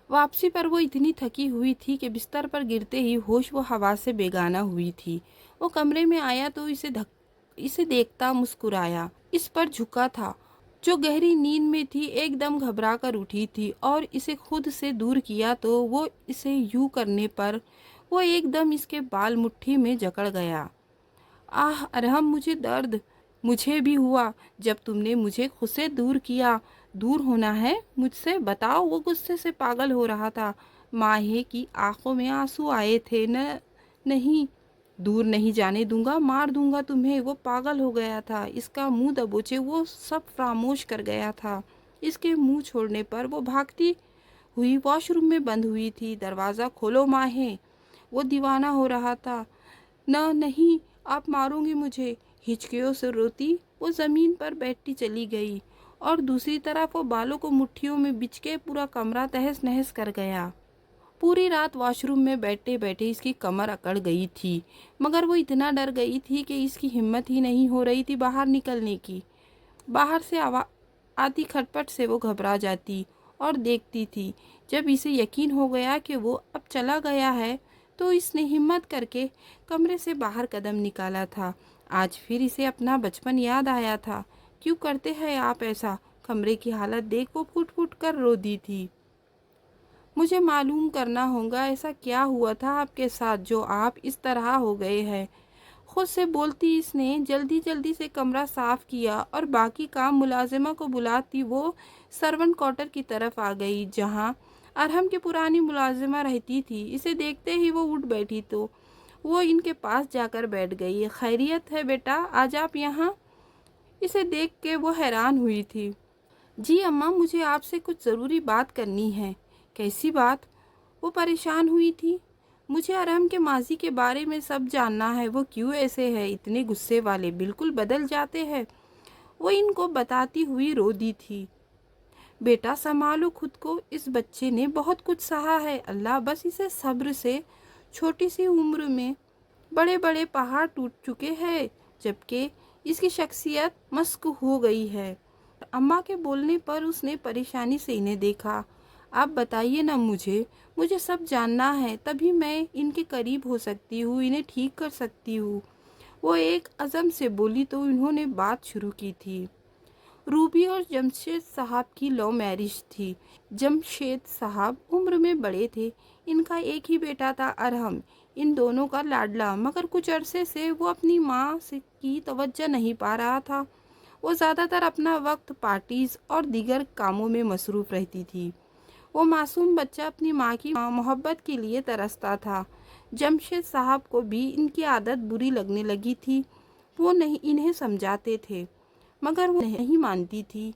वापसी पर वो इतनी थकी हुई थी कि बिस्तर पर गिरते ही होश वो हवा से बेगाना हुई थी। वो कमरे में आया तो इसे देखता मुस्कुराया। इस पर झुका था। जो गहरी नींद में थी एकदम घबरा कर उठी थी और इसे खुद से दूर किया तो वो इसे यूं करने पर वो एकदम इसके बाल मुट्ठी में जकड़ गया। आह अरहम, मुझे दर्द। मुझे भी हुआ जब तुमने मुझे खुद से दूर किया। दूर होना है मुझसे? बताओ। वो गुस्से से पागल हो रहा था। माहे की आंखों में आंसू आए थे। नहीं, दूर नहीं जाने दूंगा, मार दूंगा तुम्हें। वो पागल हो गया था। इसका मुंह दबोचे वो सब फरामोश कर गया था। इसके मुंह छोड़ने पर वो भागती हुई वॉशरूम में बंद हुई थी। दरवाज़ा खोलो माहे। वो दीवाना हो रहा था। नहीं, आप मारोगे मुझे। हिचकियों से रोती वो ज़मीन पर बैठती चली गई और दूसरी तरफ वो बालों को मुट्ठियों में बिछ के पूरा कमरा तहस नहस कर गया। पूरी रात वॉशरूम में बैठे बैठे इसकी कमर अकड़ गई थी, मगर वो इतना डर गई थी कि इसकी हिम्मत ही नहीं हो रही थी बाहर निकलने की। बाहर से आती खटपट से वो घबरा जाती और देखती थी। जब इसे यकीन हो गया कि वो अब चला गया है तो इसने हिम्मत करके कमरे से बाहर कदम निकाला था। आज फिर इसे अपना बचपन याद आया था। क्यों करते हैं आप ऐसा? कमरे की हालत देख वो फूट फूट कर रो दी थी। मुझे मालूम करना होगा ऐसा क्या हुआ था आपके साथ जो आप इस तरह हो गए हैं। खुद से बोलती इसने जल्दी जल्दी से कमरा साफ किया और बाकी काम मुलाजिमा को बुलाती वो सर्वेंट क्वार्टर की तरफ आ गई, जहां अरहम की पुरानी मुलाजिमा रहती थी। इसे देखते ही वो उठ बैठी तो वो इनके पास जाकर बैठ गई। खैरियत है बेटा, आज आप यहाँ? इसे देख के वो हैरान हुई थी। जी अम्मा, मुझे आपसे कुछ ज़रूरी बात करनी है। कैसी बात? वो परेशान हुई थी। मुझे अरहम के माजी के बारे में सब जानना है। वो क्यों ऐसे है? इतने गुस्से वाले बिल्कुल बदल जाते हैं। वो इनको बताती हुई रो दी थी। बेटा संभालो खुद को, इस बच्चे ने बहुत कुछ सहा है। अल्लाह बस इसे सब्र से। छोटी सी उम्र में बड़े बड़े पहाड़ टूट चुके हैं, जबकि इसकी शख्सियत मस्क हो गई है। अम्मा के बोलने पर उसने परेशानी से इन्हें देखा। आप बताइए ना मुझे, मुझे सब जानना है, तभी मैं इनके करीब हो सकती हूँ, इन्हें ठीक कर सकती हूँ। वो एक अज़म से बोली तो इन्होंने बात शुरू की थी। रूबी और जमशेद साहब की लव मैरिज थी। जमशेद साहब उम्र में बड़े थे। इनका एक ही बेटा था अरहम, इन दोनों का लाडला, मगर कुछ अरसे से वो अपनी माँ से की तवज्जो नहीं पा रहा था। वो ज़्यादातर अपना वक्त पार्टीज और दीगर कामों में मसरूफ़ रहती थी। वो मासूम बच्चा अपनी माँ की मोहब्बत के लिए तरसता था। जमशेद साहब को भी इनकी आदत बुरी लगने लगी थी। वो नहीं इन्हें समझाते थे, मगर वो नहीं मानती थी।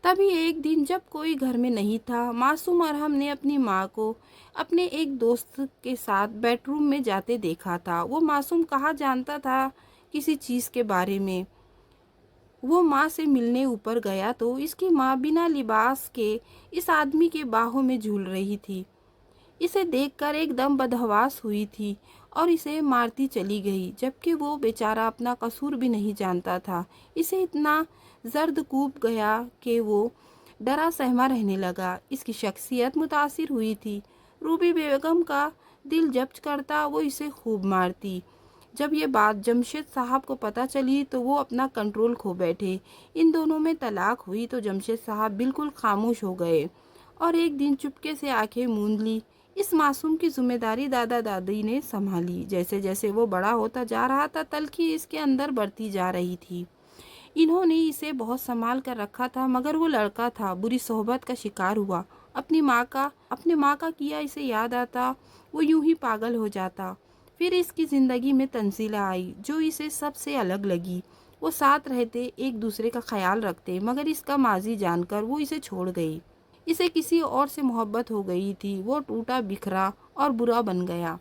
तभी एक दिन जब कोई घर में नहीं था, मासूम अरहम ने अपनी माँ को अपने एक दोस्त के साथ बेडरूम में जाते देखा था। वो मासूम कहाँ जानता था किसी चीज़ के बारे में। वो माँ से मिलने ऊपर गया तो इसकी माँ बिना लिबास के इस आदमी के बाहों में झूल रही थी। इसे देखकर एकदम बदहवास हुई थी और इसे मारती चली गई, जबकि वो बेचारा अपना कसूर भी नहीं जानता था। इसे इतना जर्द कूब गया कि वो डरा सहमा रहने लगा। इसकी शख्सियत मुतासिर हुई थी। रूबी बेगम का दिल जब्त करता, वो इसे खूब मारती। जब ये बात जमशेद साहब को पता चली तो वो अपना कंट्रोल खो बैठे। इन दोनों में तलाक हुई तो जमशेद साहब बिल्कुल खामोश हो गए और एक दिन चुपके से आंखें मूंद ली। اس معصوم کی ذمہ داری دادا دادی نے سنبھالی۔ جیسے جیسے وہ بڑا ہوتا جا رہا تھا تلخی اس کے اندر بڑھتی جا رہی تھی۔ انہوں نے اسے بہت سنبھال کر رکھا تھا، مگر وہ لڑکا تھا، بری صحبت کا شکار ہوا۔ اپنی ماں کا کیا اسے یاد آتا، وہ یوں ہی پاگل ہو جاتا۔ پھر اس کی زندگی میں تنزلیں آئی جو اسے سب سے الگ لگی۔ وہ ساتھ رہتے، ایک دوسرے کا خیال رکھتے، مگر اس کا ماضی جان کر وہ اسے چھوڑ گئی۔ اسے کسی اور سے محبت ہو گئی تھی، وہ ٹوٹا بکھرا اور برا بن گیا۔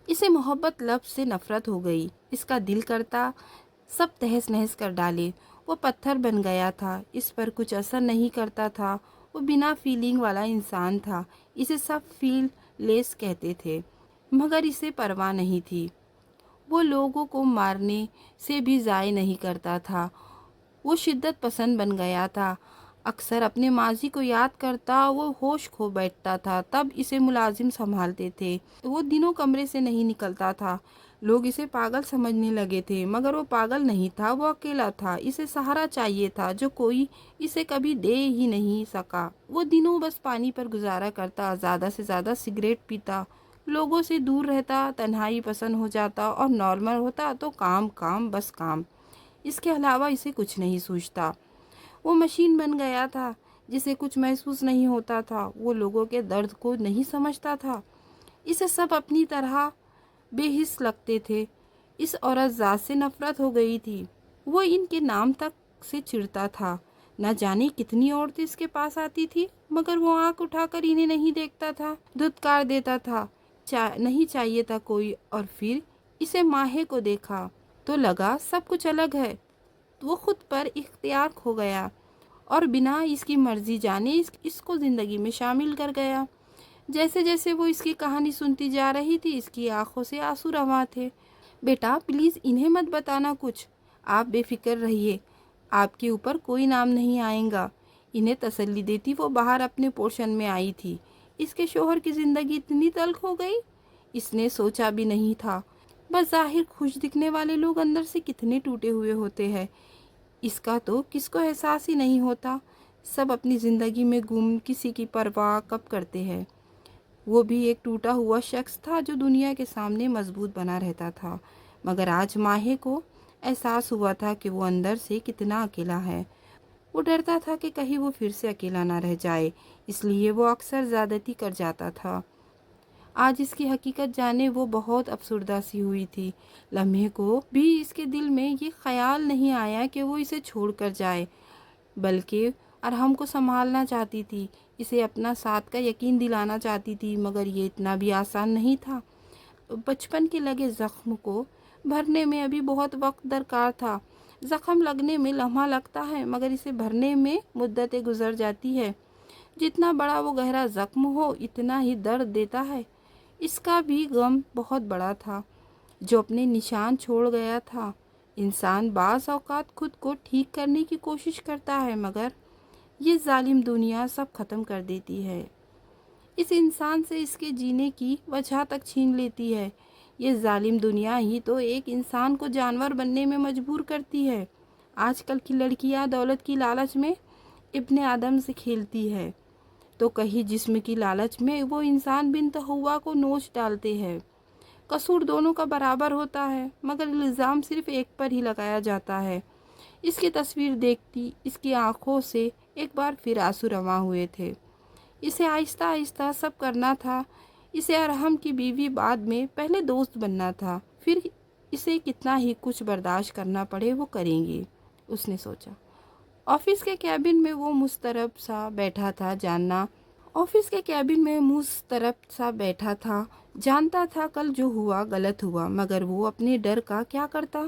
اسے محبت لفظ سے نفرت ہو گئی، اس کا دل کرتا سب تہس نہس کر ڈالے۔ وہ پتھر بن گیا تھا، اس پر کچھ اثر نہیں کرتا تھا، وہ بنا فیلنگ والا انسان تھا۔ اسے سب فیل لیس کہتے تھے، مگر اسے پرواہ نہیں تھی۔ وہ لوگوں کو مارنے سے بھی ضائع نہیں کرتا تھا۔ وہ شدت پسند بن گیا تھا۔ اکثر اپنے ماضی کو یاد کرتا وہ ہوش کھو بیٹھتا تھا۔ تب اسے ملازم سنبھالتے تھے، وہ دنوں کمرے سے نہیں نکلتا تھا۔ لوگ اسے پاگل سمجھنے لگے تھے، مگر وہ پاگل نہیں تھا، وہ اکیلا تھا۔ اسے سہارا چاہیے تھا جو کوئی اسے کبھی دے ہی نہیں سکا۔ وہ دنوں بس پانی پر گزارا کرتا، زیادہ سے زیادہ سگریٹ پیتا، لوگوں سے دور رہتا، تنہائی پسند ہو جاتا، اور نارمل ہوتا تو کام کام بس کام۔ اس کے علاوہ اسے کچھ نہیں سوچتا۔ وہ مشین بن گیا تھا جسے کچھ محسوس نہیں ہوتا تھا۔ وہ لوگوں کے درد کو نہیں سمجھتا تھا۔ اسے سب اپنی طرح بے حس لگتے تھے۔ اس عورت ذات سے نفرت ہو گئی تھی۔ وہ ان کے نام تک سے چڑھتا تھا۔ نہ جانے کتنی عورتیں اس کے پاس آتی تھی، مگر وہ آنکھ اٹھا کر انہیں نہیں دیکھتا تھا، دھتکار دیتا تھا۔ نہیں چاہیے تھا کوئی۔ اور پھر اسے ماہے کو دیکھا تو لگا سب کچھ الگ ہے۔ وہ خود پر اختیار کھو گیا اور بنا اس کی مرضی جانے اس کو زندگی میں شامل کر گیا۔ جیسے جیسے وہ اس کی کہانی سنتی جا رہی تھی، اس کی آنکھوں سے آنسو رواں تھے۔ بیٹا پلیز انہیں مت بتانا کچھ، آپ بے فکر رہیے، آپ کے اوپر کوئی نام نہیں آئے گا۔ انہیں تسلی دیتی وہ باہر اپنے پورشن میں آئی تھی۔ اس کے شوہر کی زندگی اتنی تلخ ہو گئی، اس نے سوچا بھی نہیں تھا۔ بس ظاہر خوش دکھنے والے لوگ اندر سے کتنے ٹوٹے ہوئے ہوتے ہیں، اس کا تو کس کو احساس ہی نہیں ہوتا۔ سب اپنی زندگی میں گم، کسی کی پرواہ کب کرتے ہیں۔ وہ بھی ایک ٹوٹا ہوا شخص تھا جو دنیا کے سامنے مضبوط بنا رہتا تھا، مگر آج ماہے کو احساس ہوا تھا کہ وہ اندر سے کتنا اکیلا ہے۔ وہ ڈرتا تھا کہ کہیں وہ پھر سے اکیلا نہ رہ جائے، اس لیے وہ اکثر زیادتی کر جاتا تھا۔ آج اس کی حقیقت جانے وہ بہت افسردہ سی ہوئی تھی۔ لمحے کو بھی اس کے دل میں یہ خیال نہیں آیا کہ وہ اسے چھوڑ کر جائے، بلکہ ارحم کو سنبھالنا چاہتی تھی، اسے اپنا ساتھ کا یقین دلانا چاہتی تھی، مگر یہ اتنا بھی آسان نہیں تھا۔ بچپن کے لگے زخم کو بھرنے میں ابھی بہت وقت درکار تھا۔ زخم لگنے میں لمحہ لگتا ہے، مگر اسے بھرنے میں مدتیں گزر جاتی ہے۔ جتنا بڑا وہ گہرا زخم ہو اتنا ہی درد دیتا ہے۔ اس کا بھی غم بہت بڑا تھا جو اپنے نشان چھوڑ گیا تھا۔ انسان بعض اوقات خود کو ٹھیک کرنے کی کوشش کرتا ہے، مگر یہ ظالم دنیا سب ختم کر دیتی ہے۔ اس انسان سے اس کے جینے کی وجہ تک چھین لیتی ہے۔ یہ ظالم دنیا ہی تو ایک انسان کو جانور بننے میں مجبور کرتی ہے۔ آج کل کی لڑکیاں دولت کی لالچ میں ابن آدم سے کھیلتی ہے، تو کہیں جسم کی لالچ میں وہ انسان بنت ہوا کو نوچ ڈالتے ہیں۔ قصور دونوں کا برابر ہوتا ہے، مگر الزام صرف ایک پر ہی لگایا جاتا ہے۔ اس کی تصویر دیکھتی اس کی آنکھوں سے ایک بار پھر آنسو رواں ہوئے تھے۔ اسے آہستہ آہستہ سب کرنا تھا۔ اسے ارحم کی بیوی بعد میں، پہلے دوست بننا تھا، پھر اسے کتنا ہی کچھ برداشت کرنا پڑے وہ کریں گے، اس نے سوچا۔ آفس کے کیبن میں وہ مضطرب سا بیٹھا تھا، جانتا تھا کل جو ہوا غلط ہوا، مگر وہ اپنے ڈر کا کیا کرتا۔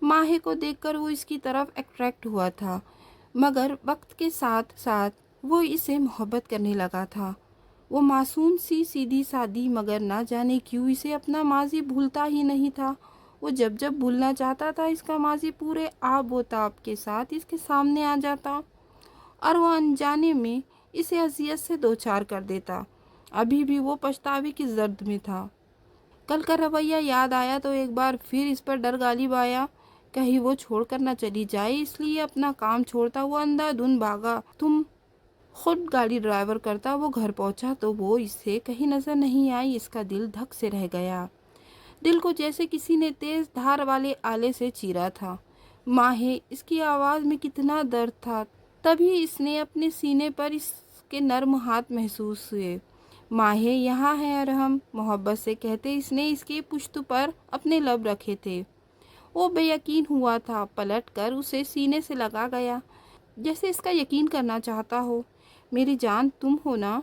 ماہے کو دیکھ کر وہ اس کی طرف اٹریکٹ ہوا تھا، مگر وقت کے ساتھ ساتھ وہ اسے محبت کرنے لگا تھا۔ وہ معصوم سی سیدھی سادی، مگر نہ جانے کیوں اسے اپنا ماضی بھولتا ہی نہیں تھا۔ وہ جب جب بھولنا چاہتا تھا، اس کا ماضی پورے آب و تاب کے ساتھ اس کے سامنے آ جاتا، اور وہ انجانے میں اسے اذیت سے دوچار کر دیتا۔ ابھی بھی وہ پچھتاوے کی زرد میں تھا۔ کل کا رویہ یاد آیا تو ایک بار پھر اس پر ڈر غالب آیا، کہیں وہ چھوڑ کر نہ چلی جائے، اس لیے اپنا کام چھوڑتا ہوا اندھا دھند بھاگا۔ تم खुद गाड़ी ड्राइवर करता वो घर पहुंचा तो वो इससे कहीं नजर नहीं आई। इसका दिल धक से रह गया। दिल को जैसे किसी ने तेज धार वाले आले से चीरा था। माहे, इसकी आवाज़ में कितना दर्द था। तभी इसने अपने सीने पर इसके नर्म हाथ महसूस हुए। माहे, यहाँ है अरहम, मोहब्बत से कहते इसने इसके पुश्त पर अपने लब रखे थे। वो बेयकीन हुआ था, पलट कर उसे सीने से लगा गया, जैसे इसका यकीन करना चाहता हो। मेरी जान, तुम हो ना?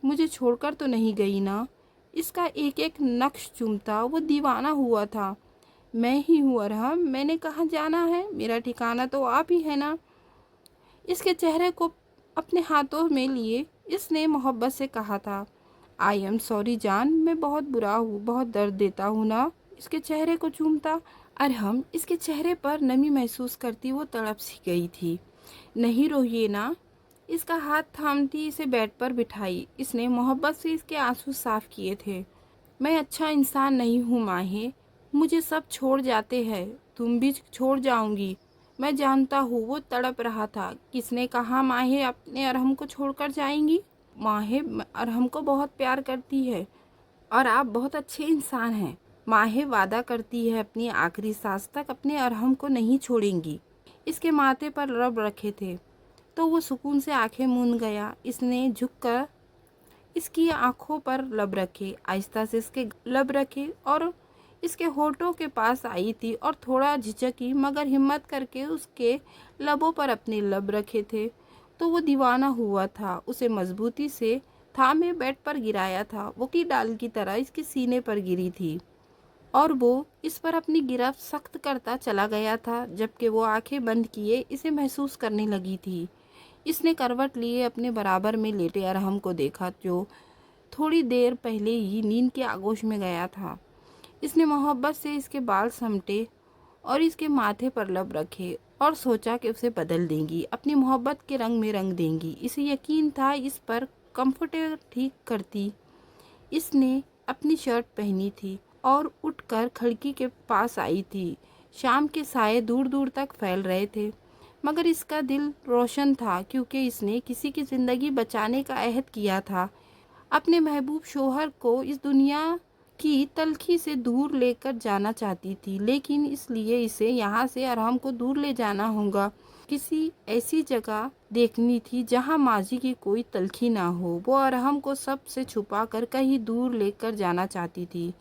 मुझे छोड़कर तो नहीं गई ना? इसका एक एक नक्श चूमता वो दीवाना हुआ था। मैं ही हूँ अरहम, मैंने कहाँ जाना है? मेरा ठिकाना तो आप ही है ना? इसके चेहरे को अपने हाथों में लिए इसने मोहब्बत से कहा था। आई एम सॉरी जान, मैं बहुत बुरा हूँ, बहुत दर्द देता हूँ ना? इसके चेहरे को चूमता। अरहम इसके चेहरे पर नमी महसूस करती वो तड़प सी गई थी। नहीं रोइए ना। इसका हाथ थामती इसे बेड पर बिठाई। इसने मोहब्बत से इसके आंसू साफ किए थे। मैं अच्छा इंसान नहीं हूँ माहे, मुझे सब छोड़ जाते हैं, तुम भी छोड़ जाऊंगी। मैं जानता हूँ। वो तड़प रहा था। किसने कहा माहे अपने अरहम को छोड़कर जाएंगी? माहे अरहम को बहुत प्यार करती है और आप बहुत अच्छे इंसान हैं। माहे वादा करती है अपनी आखिरी सांस तक अपने अरहम को नहीं छोड़ेंगी। इसके माथे पर रब रखे थे तो वो सुकून से आंखें मूंद गया। इसने झुककर इसकी आंखों पर लब रखे, आहिस्ता से इसके लब रखे और इसके होठों के पास आई थी और थोड़ा झिझकी मगर हिम्मत करके उसके लबों पर अपने लब रखे थे। तो वो दीवाना हुआ था। उसे मजबूती से थामे बेड पर गिराया था। वो की डाल की तरह इसके सीने पर गिरी थी और वो इस पर अपनी गिरफ्त सख्त करता चला गया था। जबकि वो आंखें बंद किए इसे महसूस करने लगी थी। इसने करवट लिए अपने बराबर में लेटे अरहम को देखा, जो थोड़ी देर पहले ही नींद के आगोश में गया था। इसने मोहब्बत से इसके बाल समेटे और इसके माथे पर लब रखे और सोचा कि उसे बदल देंगी, अपनी मोहब्बत के रंग में रंग देंगी। इसे यकीन था इस पर कंफर्टेबल ठीक करती। इसने अपनी शर्ट पहनी थी और उठकर खिड़की के पास आई थी। शाम के साये दूर दूर तक फैल रहे थे मगर इसका दिल रोशन था क्योंकि इसने किसी की ज़िंदगी बचाने का अहद किया था। अपने महबूब शोहर को इस दुनिया की तलखी से दूर लेकर जाना चाहती थी, लेकिन इसलिए इसे यहाँ से अरहम को दूर ले जाना होगा। किसी ऐसी जगह देखनी थी जहाँ माजी की कोई तलखी ना हो। वो अरहम को सब से छुपा कर कहीं दूर लेकर जाना चाहती थी।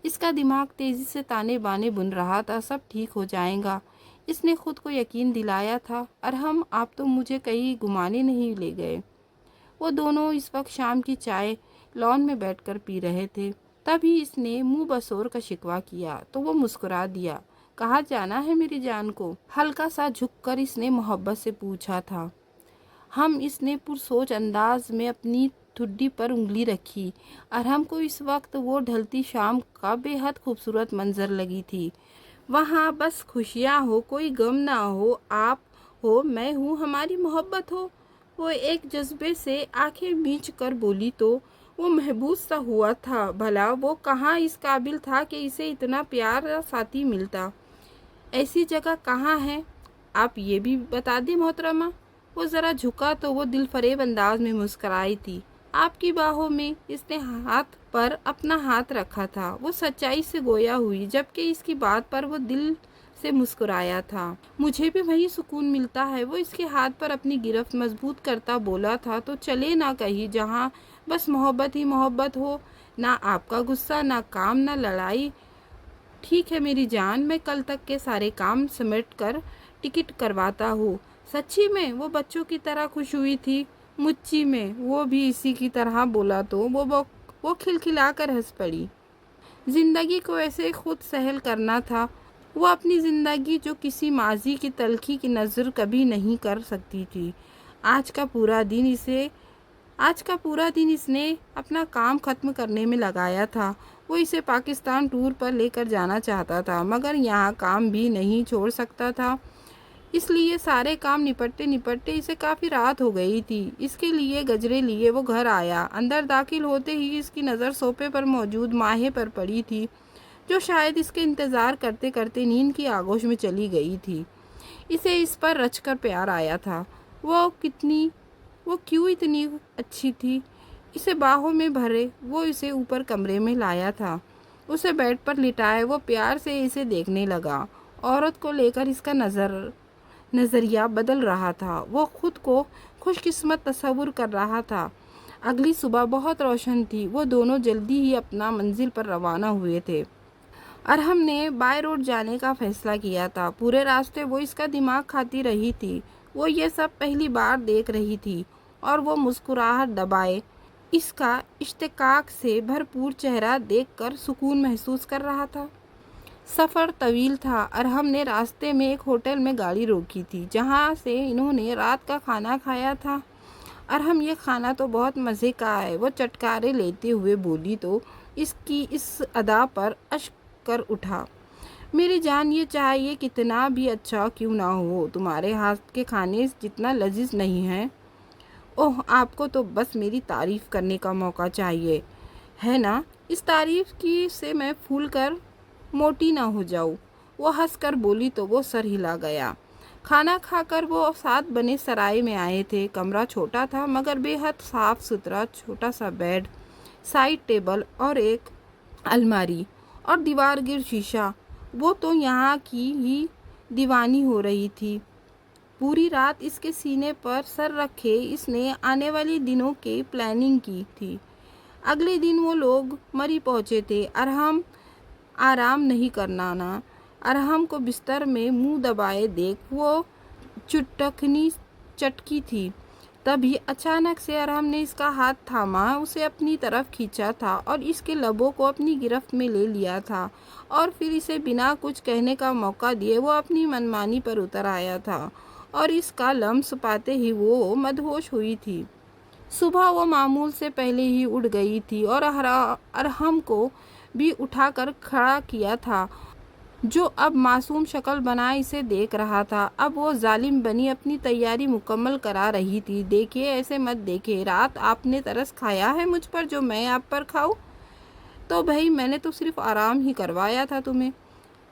इसका दिमाग तेजी से ताने बाने बुन रहा था, सब ठीक हो जाएगा। इसने खुद को यकीन दिलाया था। अरहम, आप तो मुझे कहीं घुमाने नहीं ले गए। वो दोनों इस वक्त शाम की चाय लॉन में बैठकर पी रहे थे। तभी इसने मुंह बसोर का शिकवा किया तो वो मुस्कुरा दिया। कहाँ जाना है मेरी जान को? हल्का सा झुककर इसने मोहब्बत से पूछा था। हम इसने पुरसोच अंदाज में अपनी ठुड्डी पर उंगली रखी। अरहम को इस वक्त वो ढलती शाम का बेहद खूबसूरत मंजर लगी थी। वहाँ बस खुशियाँ हो, कोई गम ना हो, आप हो, मैं हूँ, हमारी मोहब्बत हो। वो एक जज्बे से आंखें मींच कर बोली तो वो महबूस सा हुआ था। भला वो कहाँ इस काबिल था कि इसे इतना प्यारा साथी मिलता। ऐसी जगह कहाँ है, आप ये भी बता दें मोहतरमा। वो ज़रा झुका तो वो दिल फरेब अंदाज में मुस्कराई थी। आपकी बाहों में इसने हाथ पर अपना हाथ रखा था। वो सच्चाई से गोया हुई, जबकि इसकी बात पर वो दिल से मुस्कुराया था। मुझे भी वही सुकून मिलता है। वो इसके हाथ पर अपनी गिरफ्त मजबूत करता बोला था। तो चले ना कहीं जहाँ बस मोहब्बत ही मोहब्बत हो, ना आपका गुस्सा, ना काम, ना लड़ाई। ठीक है मेरी जान, मैं कल तक के सारे काम समेट कर टिकट करवाता हूँ। सच्ची में? वो बच्चों की तरह खुश हुई थी। मुच्ची में? वो भी इसी की तरह बोला तो वो खिलखिलाकर हंस पड़ी। जिंदगी को ऐसे खुद सहल करना था। वो अपनी ज़िंदगी जो किसी माजी की तलखी की नज़र कभी नहीं कर सकती थी। आज का पूरा दिन इसने अपना काम ख़त्म करने में लगाया था। वो इसे पाकिस्तान टूर पर लेकर जाना चाहता था मगर यहाँ काम भी नहीं छोड़ सकता था। इसलिए सारे काम निपटते निपटते इसे काफ़ी रात हो गई थी। इसके लिए गजरे लिए वो घर आया। अंदर दाखिल होते ही इसकी नज़र सोफे पर मौजूद माहे पर पड़ी थी, जो शायद इसके इंतज़ार करते करते नींद की आगोश में चली गई थी। इसे इस पर रचकर प्यार आया था। वो कितनी वो क्यों इतनी अच्छी थी। इसे बाहों में भरे वो इसे ऊपर कमरे में लाया था। उसे बेड पर लिटाए वो प्यार से इसे देखने लगा। औरत को लेकर इसका नज़रिया बदल रहा था। वो खुद को खुशकिस्मत तस्वुर कर रहा था। अगली सुबह बहुत रोशन थी। वो दोनों जल्दी ही अपना मंजिल पर रवाना हुए थे। अरहम ने बाय रोड जाने का फैसला किया था। पूरे रास्ते वो इसका दिमाग खाती रही थी। वो ये सब पहली बार देख रही थी और वो मुस्कुराहट दबाए इसका इश्तिकाक से भरपूर चेहरा देखकर सुकून महसूस कर रहा था। सफ़र तवील था। अरहम ने रास्ते में एक होटल में गाड़ी रोकी थी जहाँ से इन्होंने रात का खाना खाया था। अरहम, ये खाना तो बहुत मज़े का है, वो चटकारे लेते हुए बोली तो इसकी इस अदा पर अश्क कर उठा। मेरी जान, ये चाहिए कितना भी अच्छा क्यों ना हो, तुम्हारे हाथ के खाने जितना लजीज नहीं है। ओह, आपको तो बस मेरी तारीफ़ करने का मौका चाहिए, है ना? इस तारीफ़ की से मैं फूल कर मोटी ना हो जाऊँ। वो हंस कर बोली तो वो सर हिला गया। खाना खाकर वो साथ बने सराय में आए थे। कमरा छोटा था मगर बेहद साफ सुथरा। छोटा सा बेड, साइड टेबल और एक अलमारी और दीवार गिर शीशा। वो तो यहाँ की ही दीवानी हो रही थी। पूरी रात इसके सीने पर सर रखे इसने आने वाले दिनों की प्लानिंग की थी। अगले दिन वो लोग मरी पहुँचे थे। अरहम आराम नहीं करना ना। अरहम को बिस्तर में मुंह दबाए देख वो चुटकनी चटकी थी। तभी अचानक से अरहम ने इसका हाथ थामा, उसे अपनी तरफ खींचा था और इसके लबों को अपनी गिरफ्त में ले लिया था और फिर इसे बिना कुछ कहने का मौका दिए वो अपनी मनमानी पर उतर आया था और इसका लम्स पाते ही वो मदहोश हुई थी। सुबह वो मामूल से पहले ही उठ गई थी और अरहम को भी उठाकर खड़ा किया था, जो अब मासूम शक्ल बनाए इसे देख रहा था। अब वो जालिम बनी अपनी तैयारी मुकम्मल करा रही थी। देखिए, ऐसे मत देखिए, रात आपने तरस खाया है मुझ पर जो मैं आप पर खाऊं? तो भाई, मैंने तो सिर्फ आराम ही करवाया था तुम्हें,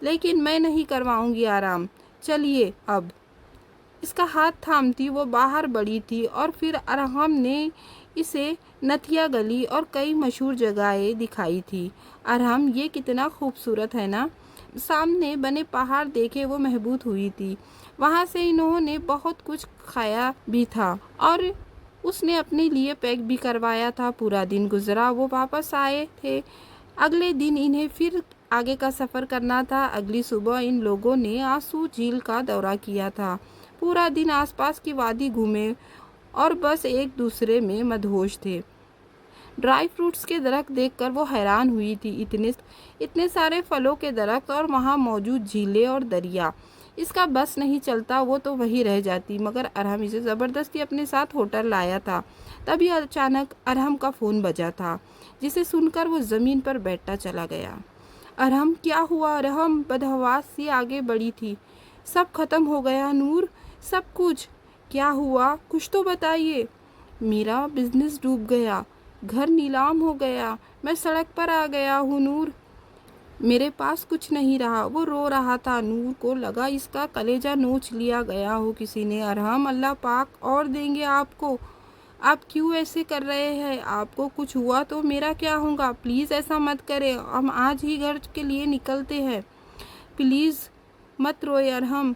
लेकिन मैं नहीं करवाऊंगी आराम। चलिए अब। इसका हाथ थामती वो बाहर बढ़ी थी और फिर अरहम ने इसे नथिया गली और कई मशहूर जगहें दिखाई थी। अरहम, ये कितना खूबसूरत है ना। सामने बने पहाड़ देखे वो महबूत हुई थी। वहाँ से इन्होंने बहुत कुछ खाया भी था और उसने अपने लिए पैक भी करवाया था। पूरा दिन गुजरा, वो वापस आए थे। अगले दिन इन्हें फिर आगे का सफ़र करना था। अगली सुबह इन लोगों ने आंसू झील का दौरा किया था। पूरा दिन आसपास की वादी घूमे और बस एक दूसरे में मदहोश थे। ड्राई फ्रूट्स के दरख्त देखकर वो हैरान हुई थी। इतने सारे फलों के दरख्त और वहाँ मौजूद झीलें और दरिया। इसका बस नहीं चलता, वो तो वहीं रह जाती, मगर अरहम इसे ज़बरदस्ती अपने साथ होटल लाया था। तभी अचानक अरहम का फ़ोन बजा था, जिसे सुनकर वो ज़मीन पर बैठता चला गया। अरहम, क्या हुआ? अरहम बदहवास सी आगे बढ़ी थी। सब खत्म हो गया नूर, सब कुछ। क्या हुआ? कुछ तो बताइए। मेरा बिजनेस डूब गया, घर नीलाम हो गया, मैं सड़क पर आ गया हूँ नूर। मेरे पास कुछ नहीं रहा। वो रो रहा था। नूर को लगा इसका कलेजा नोच लिया गया हो किसी ने। अरहम, अल्लाह पाक और देंगे आपको। आप क्यों ऐसे कर रहे हैं? आपको कुछ हुआ तो मेरा क्या होगा? प्लीज़ ऐसा मत करें, हम आज ही घर के लिए निकलते हैं। प्लीज़ मत रोए अरहम।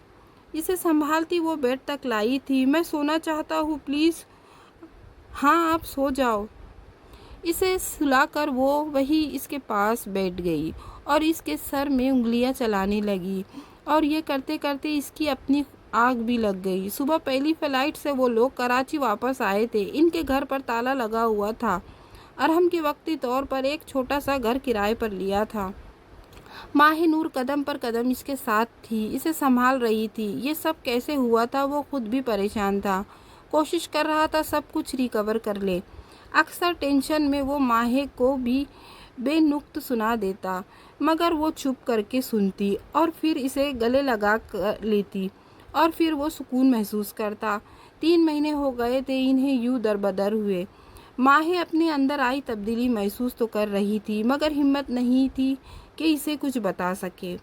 इसे संभालती वो बेड तक लाई थी। मैं सोना चाहता हूँ, प्लीज़। हाँ, आप सो जाओ। इसे सुलाकर वो वही इसके पास बैठ गई और इसके सर में उंगलियां चलाने लगी और ये करते करते इसकी अपनी आग भी लग गई। सुबह पहली फ्लाइट से वो लोग कराची वापस आए थे। इनके घर पर ताला लगा हुआ था। अरहम के वक्ती तौर पर एक छोटा सा घर किराए पर लिया था। माहिनूर कदम पर कदम इसके साथ थी, इसे संभाल रही थी। ये सब कैसे हुआ था वो खुद भी परेशान था। कोशिश कर रहा था सब कुछ रिकवर कर ले। अक्सर टेंशन में वो माहे को भी बेनुक्त सुना देता, मगर वो चुप करके सुनती और फिर इसे गले लगा कर लेती और फिर वो सुकून महसूस करता। 3 महीने हो गए थे इन्हें यूं दरबदर हुए। माहे अपने अंदर आई तब्दीली महसूस तो कर रही थी, मगर हिम्मत नहीं थी कि इसे कुछ बता सके।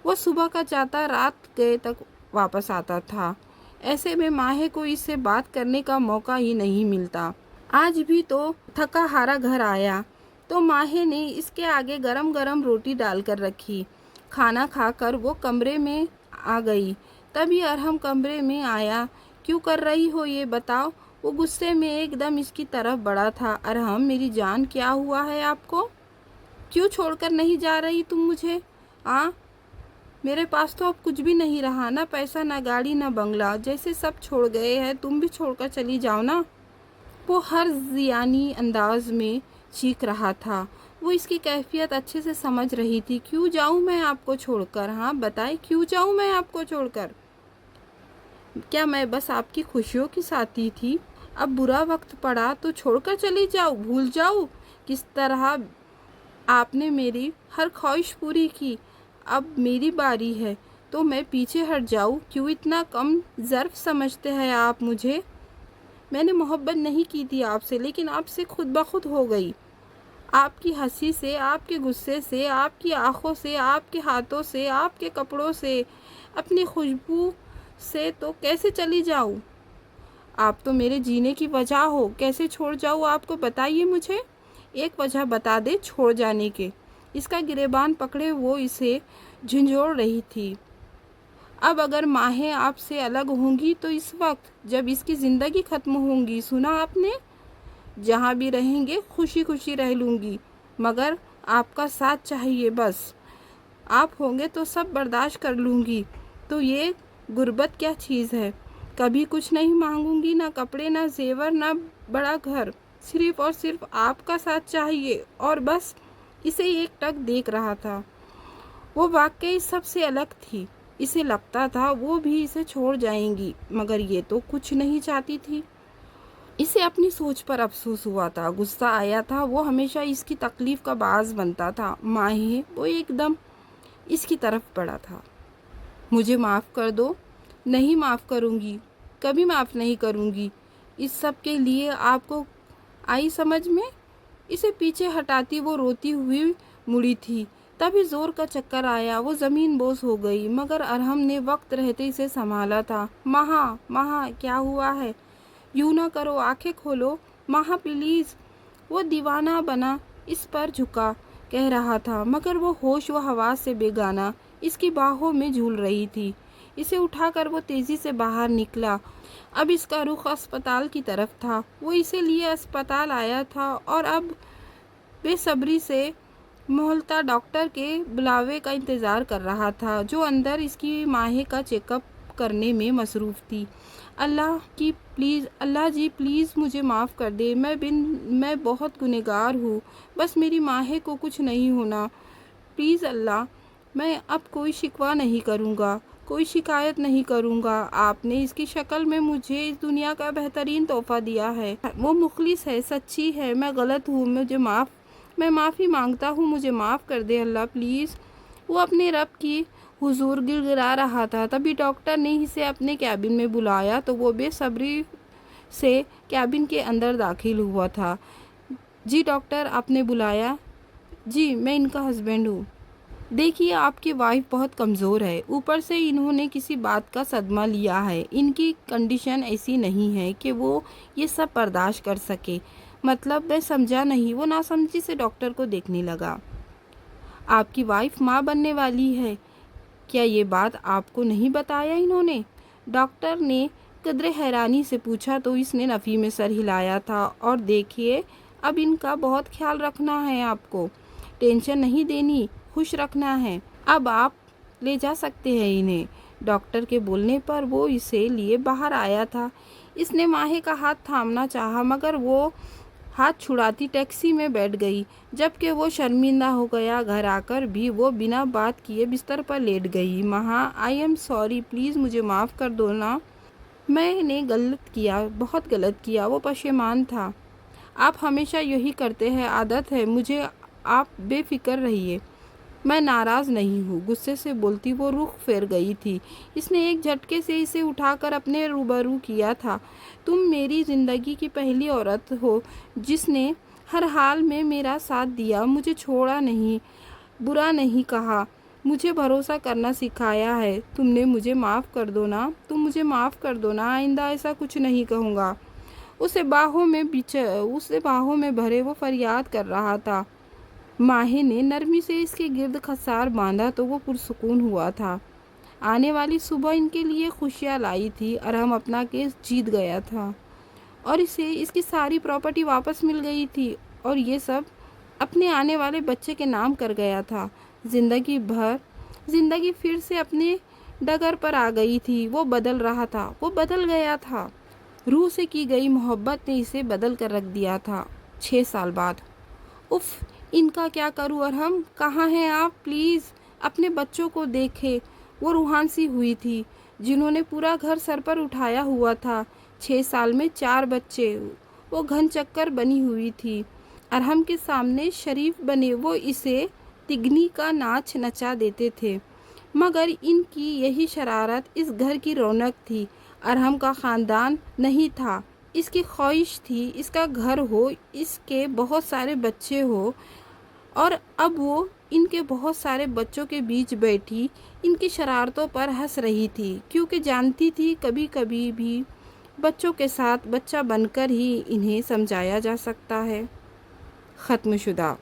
वो सुबह का जाता रात गए तक वापस आता था। ऐसे में माहे को इससे बात करने का मौका ही नहीं मिलता। आज भी तो थका हारा घर आया तो माहे ने इसके आगे गरम गरम रोटी डालकर रखी। खाना खाकर वो कमरे में आ गई। तभी अरहम कमरे में आया। क्यों कर रही हो ये बताओ? वो गुस्से में एकदम इसकी तरफ बढ़ा था। अरहम मेरी जान, क्या हुआ है आपको? क्यों छोड़कर नहीं जा रही तुम मुझे? मेरे पास तो अब कुछ भी नहीं रहा, ना पैसा, ना गाड़ी, ना बंगला। जैसे सब छोड़ गए हैं, तुम भी छोड़कर चली जाओ ना। वो हर जियानी अंदाज में चीख रहा था। वो इसकी कैफियत अच्छे से समझ रही थी। क्यों जाऊं मैं आपको छोड़कर? बताए, क्यों जाऊं मैं आपको छोड़कर? क्या मैं बस आपकी खुशियों की साथी थी? अब बुरा वक्त पड़ा तो छोड़कर चली जाऊं, भूल जाऊं किस तरह आपने मेरी हर ख्वाहिश पूरी की? अब मेरी बारी है तो मैं पीछे हट जाऊं? क्यों इतना कम ज़र्फ समझते हैं आप मुझे? मैंने मोहब्बत नहीं की थी आपसे, लेकिन आपसे खुद ब खुद हो गई। आपकी हंसी से, आपके गुस्से से, आपकी आंखों से, आपके हाथों से, आपके कपड़ों से, अपनी खुशबू से तो कैसे चली जाऊं? आप तो मेरे जीने की वजह हो। कैसे छोड़ जाऊं आपको, बताइए मुझे। एक वजह बता दे छोड़ जाने के। इसका गिरेबान पकड़े वो इसे झंझोड़ रही थी। अब अगर माहें आपसे अलग होंगी तो इस वक्त जब इसकी ज़िंदगी ख़त्म होंगी, सुना आपने? जहाँ भी रहेंगे खुशी खुशी रह लूँगी, मगर आपका साथ चाहिए बस। आप होंगे तो सब बर्दाश्त कर लूँगी। तो ये गुर्बत क्या चीज़ है? कभी कुछ नहीं मांगूंगी, ना कपड़े, ना जेवर, ना बड़ा घर। सिर्फ और सिर्फ आपका साथ चाहिए और बस। इसे एक टक देख रहा था। वो वाकई सबसे अलग थी। इसे लगता था वो भी इसे छोड़ जाएंगी, मगर ये तो कुछ नहीं चाहती थी। इसे अपनी सोच पर अफसोस हुआ था, गुस्सा आया था। वो हमेशा इसकी तकलीफ का बाज बनता था। माही वो एकदम इसकी तरफ बढ़ा था। मुझे माफ़ कर दो। नहीं माफ़ करूँगी, कभी माफ़ नहीं करूँगी। इस सब के लिए आपको आई समझ में? इसे पीछे हटाती वो रोती हुई मुड़ी थी। तभी जोर का चक्कर आया। वो ज़मीन बोस हो गई, मगर अरहम ने वक्त रहते इसे संभाला था। महा, महा, क्या हुआ है? यूँ ना करो, आंखें खोलो महा प्लीज़। वो दीवाना बना इस पर झुका कह रहा था, मगर वो होश व हवास से बेगाना इसकी बाहों में झूल रही थी। इसे उठाकर वो तेज़ी से बाहर निकला। अब इसका रुख अस्पताल की तरफ था। वो इसे लिए अस्पताल आया था और अब बेसब्री से मोहल्ला डॉक्टर के बुलावे का इंतज़ार कर रहा था, जो अंदर इसकी माहे का चेकअप करने में मसरूफ़ थी। अल्लाह जी प्लीज़ मुझे माफ़ कर दे। मैं बहुत गुनहगार हूँ। बस मेरी माहे को कुछ नहीं होना। प्लीज़ अल्लाह, मैं अब कोई शिकवा नहीं करूँगा, कोई शिकायत नहीं करूँगा। आपने इसकी शक्ल में मुझे इस दुनिया का बेहतरीन तोहफ़ा दिया है। वो मुखलिस है, सच्ची है। मैं गलत हूँ, मैं माफ़ी मांगता हूँ। मुझे माफ़ कर दे अल्लाह प्लीज़। वो अपने रब की हुजूर गिड़गिड़ा रहा था। तभी डॉक्टर ने इसे अपने कैबिन में बुलाया तो वो बेसब्री से कैबिन के अंदर दाखिल हुआ था। जी डॉक्टर, आपने बुलाया? जी, मैं इनका हस्बैंड हूँ। देखिए, आपकी वाइफ बहुत कमज़ोर है। ऊपर से इन्होंने किसी बात का सदमा लिया है। इनकी कंडीशन ऐसी नहीं है कि वो ये सब बर्दाश्त कर सके। मतलब मैं समझा नहीं। वो नासमझी से डॉक्टर को देखने लगा। आपकी वाइफ माँ बनने वाली है। क्या ये बात आपको नहीं बताया इन्होंने? डॉक्टर ने कदरे हैरानी से पूछा तो इसने नफ़ी में सर हिलाया था। और देखिए, अब इनका बहुत ख्याल रखना है आपको। टेंशन नहीं देनी, खुश रखना है। अब आप ले जा सकते हैं इन्हें। डॉक्टर के बोलने पर वो इसे लिए बाहर आया था। इसने माहे का हाथ थामना चाहा, मगर वो हाथ छुड़ाती टैक्सी में बैठ गई। जबकि वो शर्मिंदा हो गया। घर आकर भी वो बिना बात किए बिस्तर पर लेट गई। महा, आई एम सॉरी, प्लीज़ मुझे माफ़ कर दो ना। मैंने गलत किया, बहुत गलत किया। वो पशेमान था। आप हमेशा यही करते हैं, आदत है मुझे। आप बेफिक्र रहिए। मैं नाराज़ नहीं हूँ, गुस्से से बोलती वो रुख फेर गई थी। इसने एक झटके से इसे उठाकर अपने रूबरू किया था। तुम मेरी ज़िंदगी की पहली औरत हो जिसने हर हाल में मेरा साथ दिया, मुझे छोड़ा नहीं, बुरा नहीं कहा, मुझे भरोसा करना सिखाया है। तुमने मुझे माफ़ कर दो ना, तुम मुझे माफ़ कर दो ना, आइंदा ऐसा कुछ नहीं कहूँगा। उसे बाहों में भरे वो फरियाद कर रहा था। माही ने नरमी से इसके गिर्द खसार बांधा तो वो पुरसुकून हुआ था। आने वाली सुबह इनके लिए खुशियाँ लाई थी और हम अपना केस जीत गया था और इसे इसकी सारी प्रॉपर्टी वापस मिल गई थी और ये सब अपने आने वाले बच्चे के नाम कर गया था। जिंदगी फिर से अपने डगर पर आ गई थी। वो बदल रहा था, वो बदल गया था। रूह से की गई मोहब्बत ने इसे बदल कर रख दिया था। 6 साल बाद। उफ, इनका क्या करूँ? और हम कहाँ हैं आप? प्लीज़ अपने बच्चों को देखें। वो रूहान सी हुई थी जिन्होंने पूरा घर सर पर उठाया हुआ था। 6 साल में 4 बच्चे। वो घन चक्कर बनी हुई थी। अरहम के सामने शरीफ बने वो इसे तिगनी का नाच नचा देते थे, मगर इनकी यही शरारत इस घर की रौनक थी। अरहम का ख़ानदान नहीं था, इसकी ख्वाहिश थी इसका घर हो, इसके बहुत सारे बच्चे हो। और अब वो इनके बहुत सारे बच्चों के बीच बैठी इनकी शरारतों पर हंस रही थी, क्योंकि जानती थी कभी कभी भी बच्चों के साथ बच्चा बनकर ही इन्हें समझाया जा सकता है। ख़त्म शुदा।